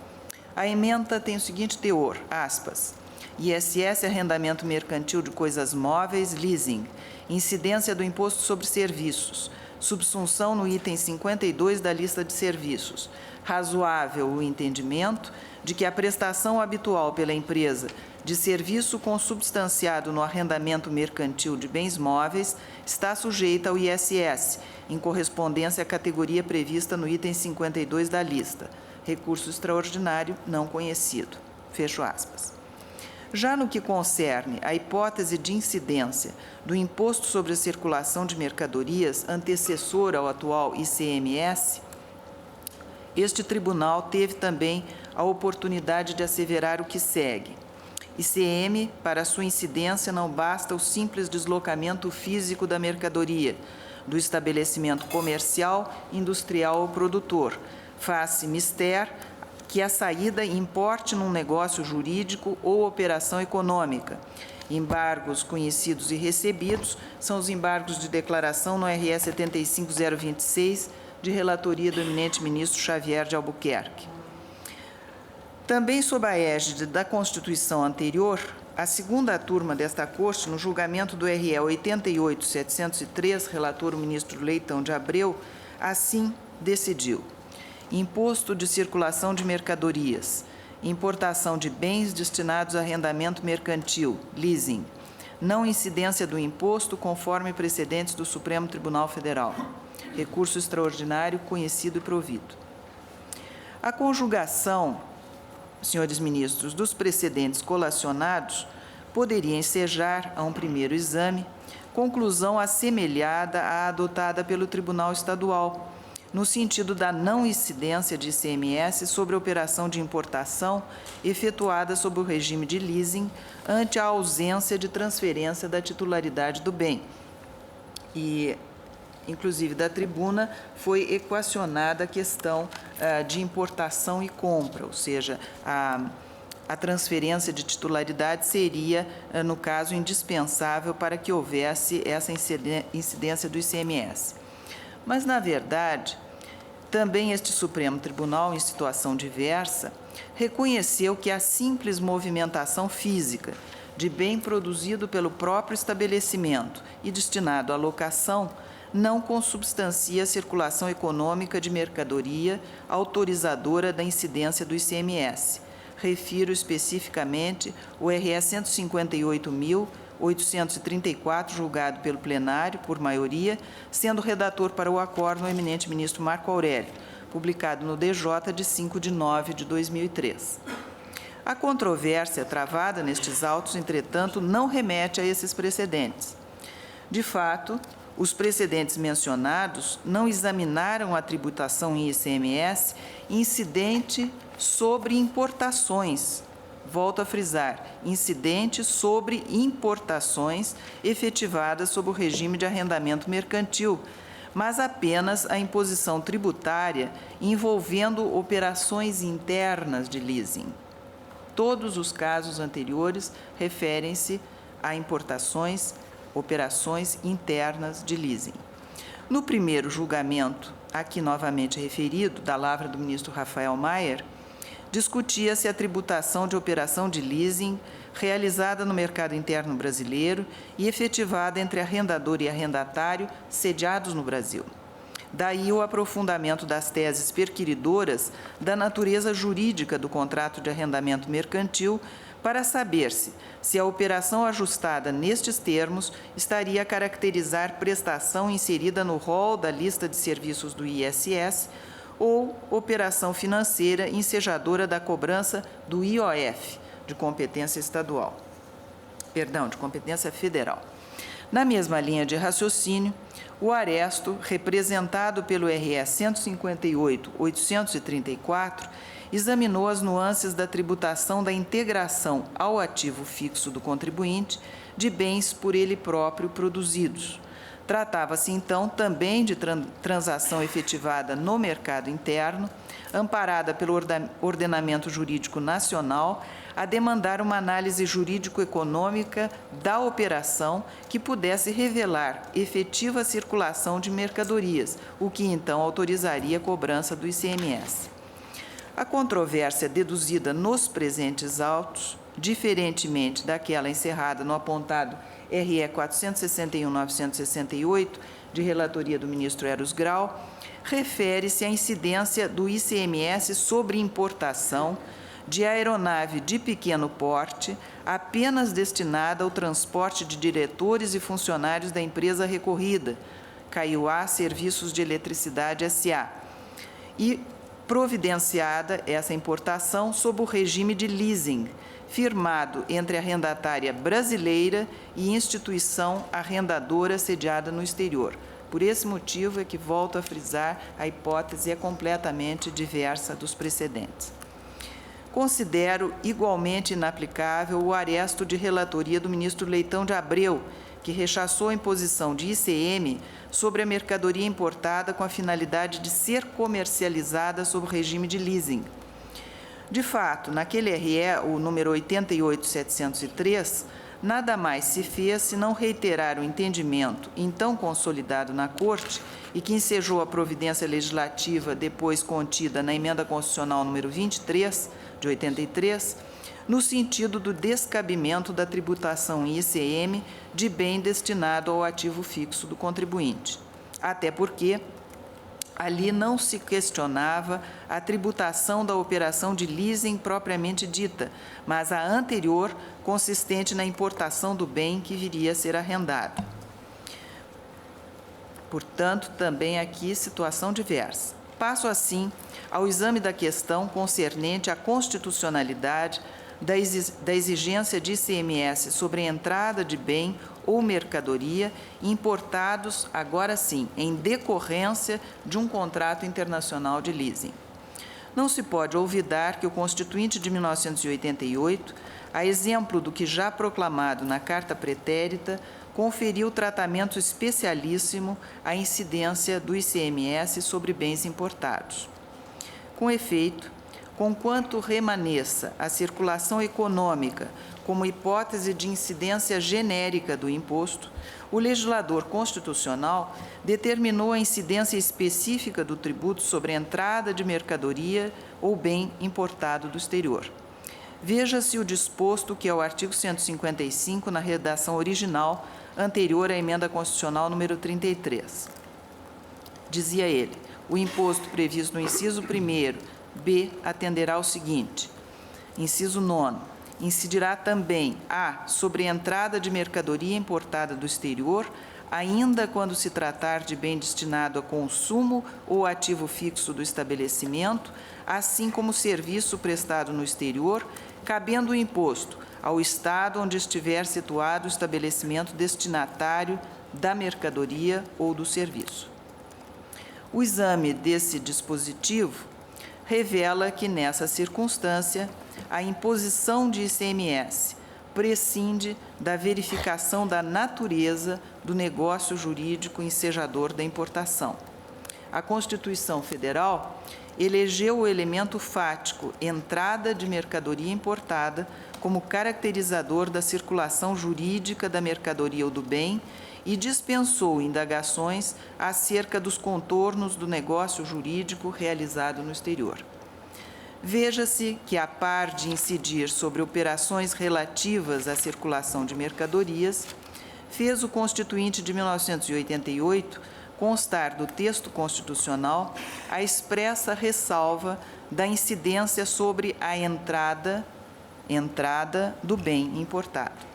A ementa tem o seguinte teor, aspas, ISS, arrendamento mercantil de coisas móveis, leasing, incidência do Imposto sobre Serviços, subsunção no item 52 da lista de serviços. Razoável o entendimento de que a prestação habitual pela empresa de serviço consubstanciado no arrendamento mercantil de bens móveis está sujeita ao ISS, em correspondência à categoria prevista no item 52 da lista. Recurso extraordinário não conhecido. Fecho aspas. Já no que concerne à hipótese de incidência do Imposto sobre a Circulação de Mercadorias, antecessor ao atual ICMS, este tribunal teve também a oportunidade de asseverar o que segue. ICM, para sua incidência, não basta o simples deslocamento físico da mercadoria, do estabelecimento comercial, industrial ou produtor. Faz-se mister que a saída importe num negócio jurídico ou operação econômica. Embargos conhecidos e recebidos são os embargos de declaração no RE 75.026, de relatoria do eminente ministro Xavier de Albuquerque. Também sob a égide da Constituição anterior, a segunda turma desta Corte, no julgamento do RE 88.703, relator o ministro Leitão de Abreu, assim decidiu. Imposto de circulação de mercadorias. importação de bens destinados a arrendamento mercantil, leasing, não incidência do imposto conforme precedentes do Supremo Tribunal Federal. Recurso extraordinário conhecido e provido. A conjugação, senhores ministros, dos precedentes colacionados poderia ensejar, a um primeiro exame, conclusão assemelhada à adotada pelo Tribunal Estadual, no sentido da não incidência de ICMS sobre a operação de importação efetuada sob o regime de leasing ante a ausência de transferência da titularidade do bem. E, inclusive, da tribuna foi equacionada a questão de importação e compra, ou seja, a transferência de titularidade seria, no caso, indispensável para que houvesse essa incidência do ICMS. Mas, na verdade, também este Supremo Tribunal, em situação diversa, reconheceu que a simples movimentação física de bem produzido pelo próprio estabelecimento e destinado à locação não consubstancia a circulação econômica de mercadoria autorizadora da incidência do ICMS. Refiro especificamente o RS 158.834, julgado pelo plenário, por maioria, sendo redator para o acordo o eminente ministro Marco Aurélio, publicado no DJ de 5 de 9 de 2003. A controvérsia travada nestes autos, entretanto, não remete a esses precedentes. De fato, os precedentes mencionados não examinaram a tributação em ICMS incidente sobre importações. Volto a frisar, incidente sobre importações efetivadas sob o regime de arrendamento mercantil, mas apenas a imposição tributária envolvendo operações internas de leasing. Todos os casos anteriores referem-se a importações, operações internas de leasing. No primeiro julgamento, aqui novamente referido, da lavra do ministro Rafael Maier, discutia-se a tributação de operação de leasing realizada no mercado interno brasileiro e efetivada entre arrendador e arrendatário sediados no Brasil. Daí o aprofundamento das teses perquiridoras da natureza jurídica do contrato de arrendamento mercantil para saber-se se a operação ajustada nestes termos estaria a caracterizar prestação inserida no rol da lista de serviços do ISS ou operação financeira ensejadora da cobrança do IOF, de competência estadual. Perdão, de competência federal. Na mesma linha de raciocínio, o aresto, representado pelo RS 158.834, examinou as nuances da tributação da integração ao ativo fixo do contribuinte de bens por ele próprio produzidos. Tratava-se, então, também de transação efetivada no mercado interno, amparada pelo ordenamento jurídico nacional, a demandar uma análise jurídico-econômica da operação que pudesse revelar efetiva circulação de mercadorias, o que, então, autorizaria a cobrança do ICMS. A controvérsia deduzida nos presentes autos, diferentemente daquela encerrada no apontado RE 461.968, de relatoria do ministro Eros Grau, refere-se à incidência do ICMS sobre importação de aeronave de pequeno porte apenas destinada ao transporte de diretores e funcionários da empresa recorrida, Caiuá Serviços de Eletricidade S.A., e providenciada essa importação sob o regime de leasing, firmado entre arrendatária brasileira e instituição arrendadora sediada no exterior. Por esse motivo é que volto a frisar, a hipótese é completamente diversa dos precedentes. Considero igualmente inaplicável o aresto de relatoria do ministro Leitão de Abreu, que rechaçou a imposição de ICM sobre a mercadoria importada com a finalidade de ser comercializada sob o regime de leasing. De fato, naquele RE, o número 88.703, nada mais se fez senão reiterar o entendimento, então consolidado na Corte, e que ensejou a providência legislativa depois contida na Emenda Constitucional número 23, de 83, no sentido do descabimento da tributação em ICM de bem destinado ao ativo fixo do contribuinte. Até porque Ali não se questionava a tributação da operação de leasing propriamente dita, mas a anterior, consistente na importação do bem que viria a ser arrendado. Portanto, também aqui situação diversa. Passo, assim, ao exame da questão concernente à constitucionalidade da exigência de ICMS sobre a entrada de bem ou mercadoria importados, agora sim, em decorrência de um contrato internacional de leasing. Não se pode olvidar que o Constituinte de 1988, a exemplo do que já proclamado na Carta Pretérita, conferiu tratamento especialíssimo à incidência do ICMS sobre bens importados. Com efeito, conquanto remaneça a circulação econômica como hipótese de incidência genérica do imposto, o legislador constitucional determinou a incidência específica do tributo sobre a entrada de mercadoria ou bem importado do exterior. Veja-se o disposto que é o artigo 155 na redação original anterior à emenda constitucional número 33. Dizia ele: o imposto previsto no inciso 1º, B, atenderá ao seguinte. Inciso 9º, incidirá também a sobre a entrada de mercadoria importada do exterior, ainda quando se tratar de bem destinado a consumo ou ativo fixo do estabelecimento, assim como serviço prestado no exterior, cabendo o imposto ao Estado onde estiver situado o estabelecimento destinatário da mercadoria ou do serviço. O exame desse dispositivo revela que, nessa circunstância, a imposição de ICMS prescinde da verificação da natureza do negócio jurídico ensejador da importação. A Constituição Federal elegeu o elemento fático entrada de mercadoria importada como caracterizador da circulação jurídica da mercadoria ou do bem e dispensou indagações acerca dos contornos do negócio jurídico realizado no exterior. Veja-se que, a par de incidir sobre operações relativas à circulação de mercadorias, fez o Constituinte de 1988 constar do texto constitucional a expressa ressalva da incidência sobre a entrada do bem importado.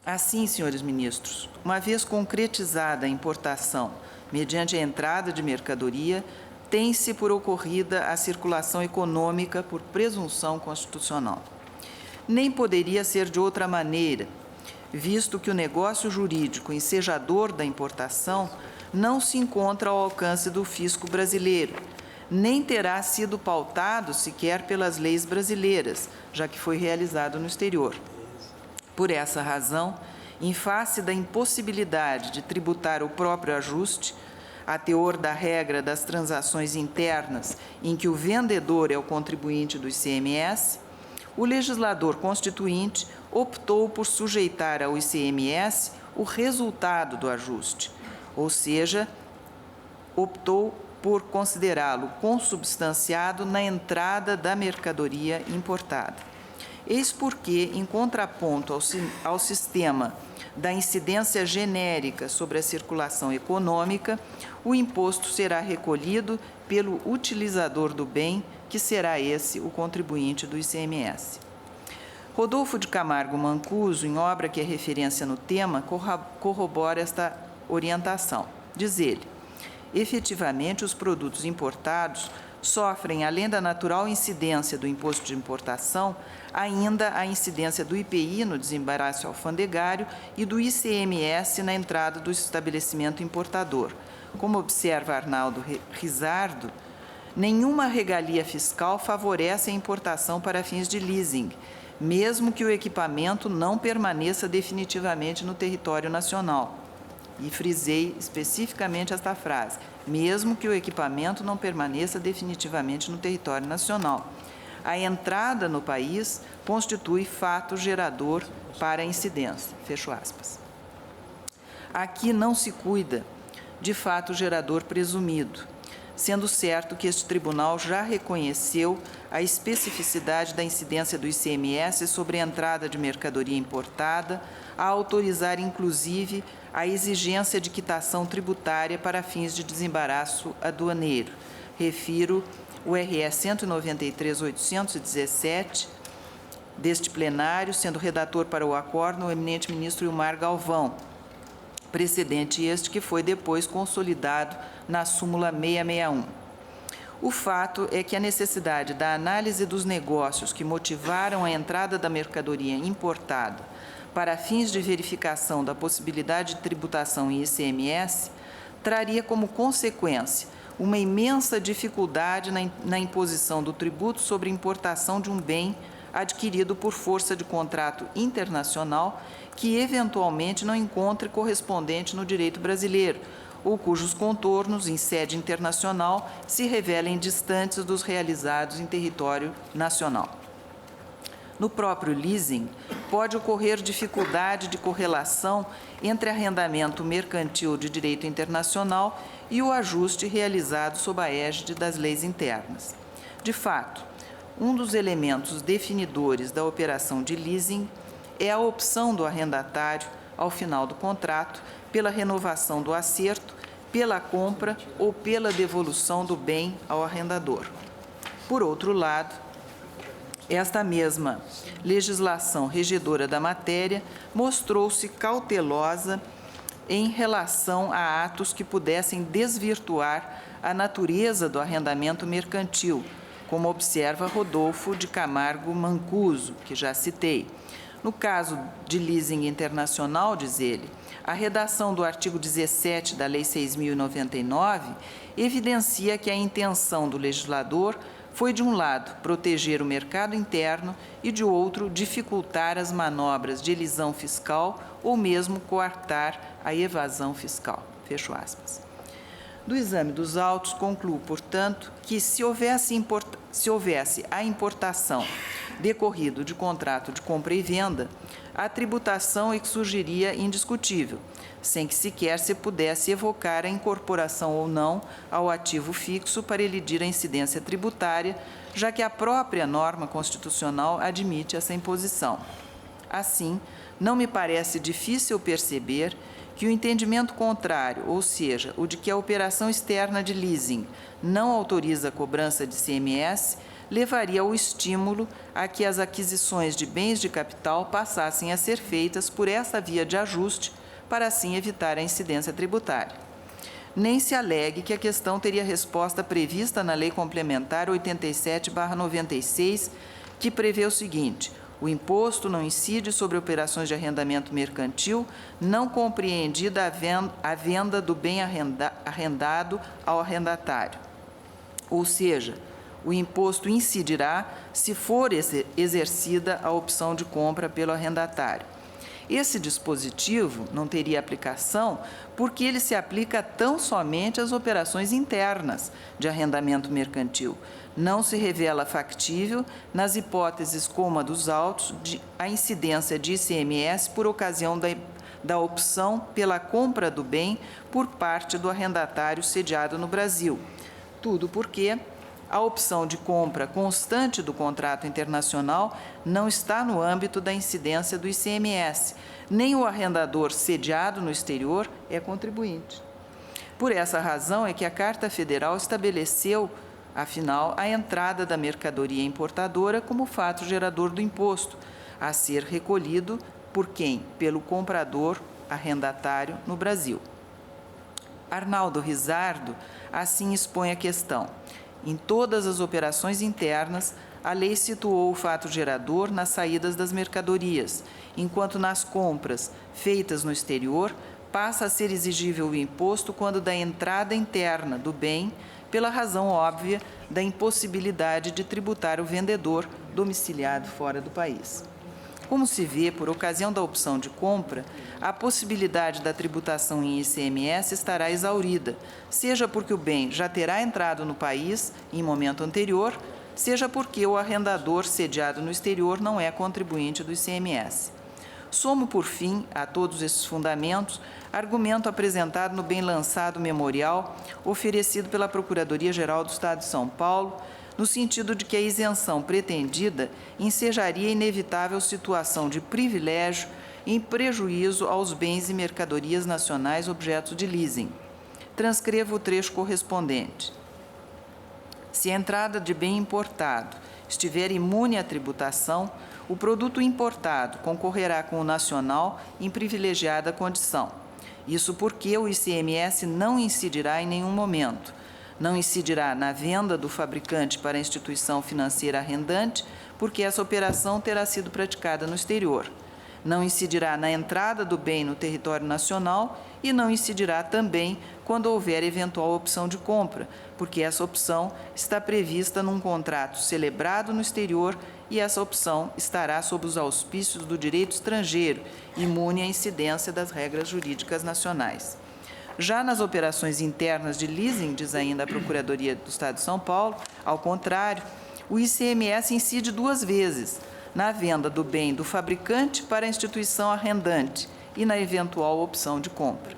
Assim, senhores ministros, uma vez concretizada a importação mediante a entrada de mercadoria, tem-se por ocorrida a circulação econômica por presunção constitucional. Nem poderia ser de outra maneira, visto que o negócio jurídico ensejador da importação não se encontra ao alcance do fisco brasileiro, nem terá sido pautado sequer pelas leis brasileiras, já que foi realizado no exterior. Por essa razão, em face da impossibilidade de tributar o próprio ajuste, a teor da regra das transações internas, em que o vendedor é o contribuinte do ICMS, o legislador constituinte optou por sujeitar ao ICMS o resultado do ajuste, ou seja, optou por considerá-lo consubstanciado na entrada da mercadoria importada. Eis porque, em contraponto ao sistema da incidência genérica sobre a circulação econômica, o imposto será recolhido pelo utilizador do bem, que será esse o contribuinte do ICMS. Rodolfo de Camargo Mancuso, em obra que é referência no tema, corrobora esta orientação. Diz ele: efetivamente, os produtos importados sofrem, além da natural incidência do imposto de importação, ainda a incidência do IPI no desembaraço alfandegário e do ICMS na entrada do estabelecimento importador. Como observa Arnaldo Rizardo, nenhuma regalia fiscal favorece a importação para fins de leasing, mesmo que o equipamento não permaneça definitivamente no território nacional. E frisei especificamente esta frase: mesmo que o equipamento não permaneça definitivamente no território nacional. A entrada no país constitui fato gerador para a incidência. Fecho aspas. Aqui não se cuida de fato gerador presumido, sendo certo que este tribunal já reconheceu a especificidade da incidência do ICMS sobre a entrada de mercadoria importada, a autorizar, inclusive, a exigência de quitação tributária para fins de desembaraço aduaneiro. Refiro o RS 193.817 deste plenário, sendo redator para o acórdão o eminente ministro Ilmar Galvão, precedente este que foi depois consolidado na súmula 661. O fato é que a necessidade da análise dos negócios que motivaram a entrada da mercadoria importada para fins de verificação da possibilidade de tributação em ICMS traria como consequência uma imensa dificuldade na imposição do tributo sobre importação de um bem adquirido por força de contrato internacional que eventualmente não encontre correspondente no direito brasileiro ou cujos contornos em sede internacional se revelem distantes dos realizados em território nacional. No próprio leasing, pode ocorrer dificuldade de correlação entre arrendamento mercantil de direito internacional e o ajuste realizado sob a égide das leis internas. De fato, um dos elementos definidores da operação de leasing é a opção do arrendatário, ao final do contrato, pela renovação do acerto, pela compra ou pela devolução do bem ao arrendador. Por outro lado, esta mesma legislação regedora da matéria mostrou-se cautelosa em relação a atos que pudessem desvirtuar a natureza do arrendamento mercantil, como observa Rodolfo de Camargo Mancuso, que já citei. No caso de leasing internacional, diz ele, a redação do artigo 17 da Lei 6.099 evidencia que a intenção do legislador foi, de um lado, proteger o mercado interno e, de outro, dificultar as manobras de elisão fiscal ou mesmo coartar a evasão fiscal. Fecho aspas. Do exame dos autos, concluo, portanto, que se houvesse a importação decorrido de contrato de compra e venda, a tributação é que surgiria indiscutível, sem que sequer se pudesse evocar a incorporação ou não ao ativo fixo para elidir a incidência tributária, já que a própria norma constitucional admite essa imposição. Assim, não me parece difícil perceber que o entendimento contrário, ou seja, o de que a operação externa de leasing não autoriza a cobrança de ICMS, levaria ao estímulo a que as aquisições de bens de capital passassem a ser feitas por essa via de ajuste, para assim evitar a incidência tributária. Nem se alegue que a questão teria resposta prevista na Lei Complementar 87/96, que prevê o seguinte: o imposto não incide sobre operações de arrendamento mercantil não compreendida a venda do bem arrendado ao arrendatário. Ou seja, o imposto incidirá se for exercida a opção de compra pelo arrendatário. Esse dispositivo não teria aplicação porque ele se aplica tão somente às operações internas de arrendamento mercantil. Não se revela factível, nas hipóteses como a dos autos, a incidência de ICMS por ocasião da opção pela compra do bem por parte do arrendatário sediado no Brasil. Tudo porque a opção de compra constante do contrato internacional não está no âmbito da incidência do ICMS, nem o arrendador sediado no exterior é contribuinte. Por essa razão é que a Carta Federal estabeleceu, afinal, a entrada da mercadoria importadora como fato gerador do imposto, a ser recolhido por quem? Pelo comprador arrendatário no Brasil. Arnaldo Rizzardo assim expõe a questão. Em todas as operações internas, a lei situou o fato gerador nas saídas das mercadorias, enquanto nas compras feitas no exterior, passa a ser exigível o imposto quando da entrada interna do bem, pela razão óbvia da impossibilidade de tributar o vendedor domiciliado fora do país. Como se vê, por ocasião da opção de compra, a possibilidade da tributação em ICMS estará exaurida, seja porque o bem já terá entrado no país em momento anterior, seja porque o arrendador sediado no exterior não é contribuinte do ICMS. Somo, por fim, a todos esses fundamentos, argumento apresentado no bem lançado memorial oferecido pela Procuradoria-Geral do Estado de São Paulo, no sentido de que a isenção pretendida ensejaria inevitável situação de privilégio em prejuízo aos bens e mercadorias nacionais objetos de leasing. Transcrevo o trecho correspondente. Se a entrada de bem importado estiver imune à tributação, o produto importado concorrerá com o nacional em privilegiada condição. Isso porque o ICMS não incidirá em nenhum momento. Não incidirá na venda do fabricante para a instituição financeira arrendante, porque essa operação terá sido praticada no exterior. Não incidirá na entrada do bem no território nacional e não incidirá também quando houver eventual opção de compra, porque essa opção está prevista num contrato celebrado no exterior e essa opção estará sob os auspícios do direito estrangeiro, imune à incidência das regras jurídicas nacionais. Já nas operações internas de leasing, diz ainda a Procuradoria do Estado de São Paulo, ao contrário, o ICMS incide 2 vezes, na venda do bem do fabricante para a instituição arrendante e na eventual opção de compra.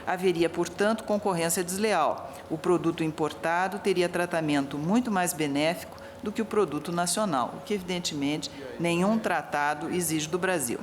Haveria, portanto, concorrência desleal. O produto importado teria tratamento muito mais benéfico do que o produto nacional, o que, evidentemente, nenhum tratado exige do Brasil.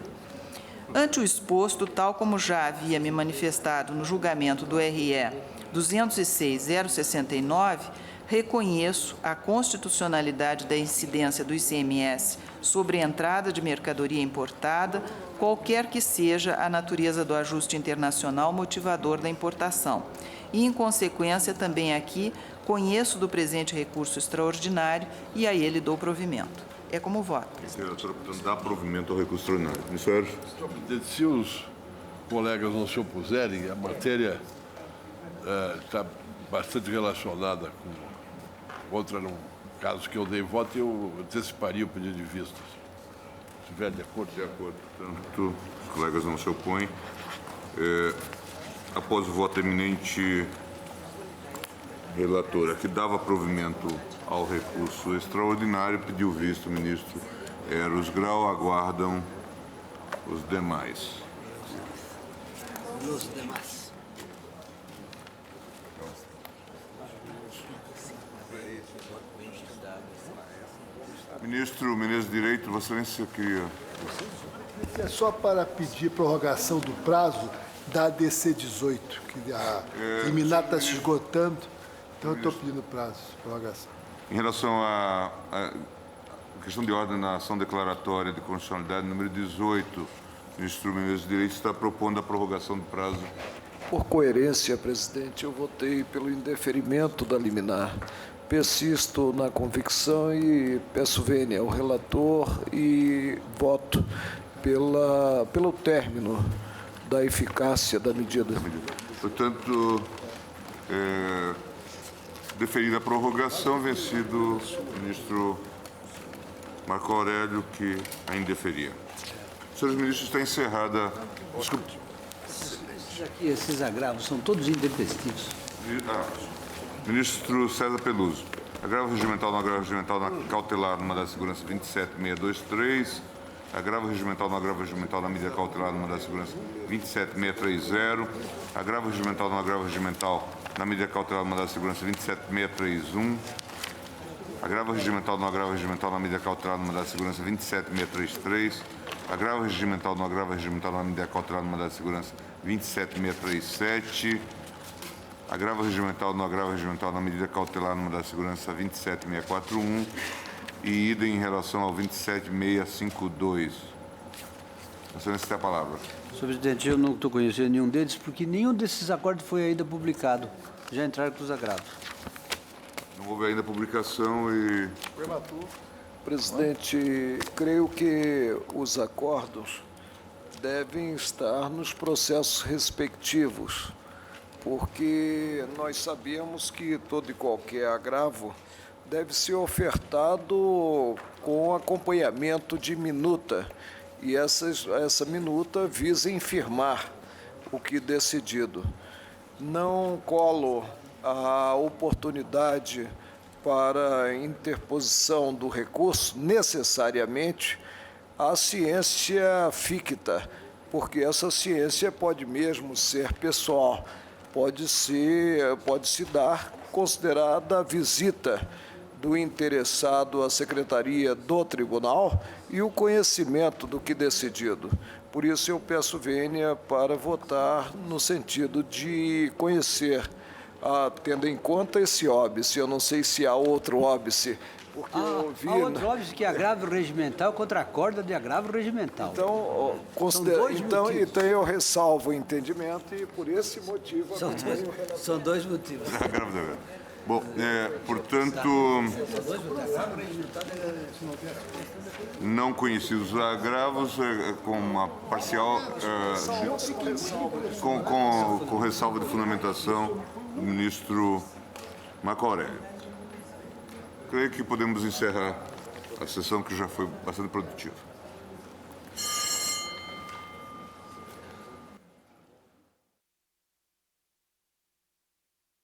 Ante o exposto, tal como já havia me manifestado no julgamento do RE 206.069, reconheço a constitucionalidade da incidência do ICMS sobre a entrada de mercadoria importada, qualquer que seja a natureza do ajuste internacional motivador da importação. E, em consequência, também aqui conheço do presente recurso extraordinário e a ele dou provimento. É como voto, presidente.
Relatora, portanto, dá provimento ao recurso extraordinário. Ministro Sérgio.
Senhor presidente, se os colegas não se opuserem, a matéria está bastante relacionada com outra, num caso que eu dei voto, eu anteciparia o pedido de vista. Se estiver de acordo.
De acordo. Portanto, os colegas não se opõem. Após o voto eminente, relatora, que dava provimento ao recurso extraordinário, pediu visto o ministro Eros Grau. Aguardam os demais.
Os demais.
Ministro de Direito, Vossa Excelência queria...
É só para pedir prorrogação do prazo da ADC 18, que a liminar está se esgotando, então eu estou pedindo prazo, prorrogação.
Em relação à questão de ordem na ação declaratória de constitucionalidade número 18, o ministro Menezes de Direito está propondo a prorrogação do prazo.
Por coerência, presidente, eu votei pelo indeferimento da liminar. Persisto na convicção e peço vênia ao relator e voto pelo término da eficácia da medida.
Portanto, deferida a prorrogação, vencido o ministro Marco Aurélio, que a indeferia. Senhores ministros, está encerrada... Desculpe.
Esses agravos são todos intempestivos.
Ministro César Peluso. Agravo regimental no agravo regimental na cautelar no mandado de segurança 27623. Agravo regimental no agravo regimental na medida cautelar no mandado de segurança 27630. Agravo regimental no agravo regimental na medida cautelar no mandado de segurança 27631. Agravo regimental no agravo regimental na medida cautelar no mandado de segurança 27633. Agravo regimental no agravo regimental na medida cautelar no mandado de segurança 27637. Agravo regimental no agravo regimental na medida cautelar no mandado de segurança 27641 e idem em relação ao 27652. Você necessita a palavra.
Senhor presidente, eu não estou conhecendo nenhum deles, porque nenhum desses acordos foi ainda publicado. Já entraram com os agravos.
Não houve ainda publicação e...
Presidente, creio que os acordos devem estar nos processos respectivos, porque nós sabemos que todo e qualquer agravo deve ser ofertado com acompanhamento de minuta, e essa minuta visa infirmar o que decidido. Não colo a oportunidade para interposição do recurso necessariamente a ciência ficta, porque essa ciência pode mesmo ser pessoal, pode se dar considerada a visita do interessado à secretaria do tribunal e o conhecimento do que decidido. Por isso eu peço vênia para votar no sentido de conhecer, tendo em conta esse óbice. Eu não sei se há outro óbice, porque eu ouvi...
Há outro óbice que é agravio regimental contra a corda de agravio regimental.
Então, então eu ressalvo o entendimento e por esse motivo...
São dois motivos.
Bom, portanto, não conhecidos os agravos, com uma parcial, com ressalva de fundamentação do ministro Marco Aurélio. Creio que podemos encerrar a sessão, que já foi bastante produtiva.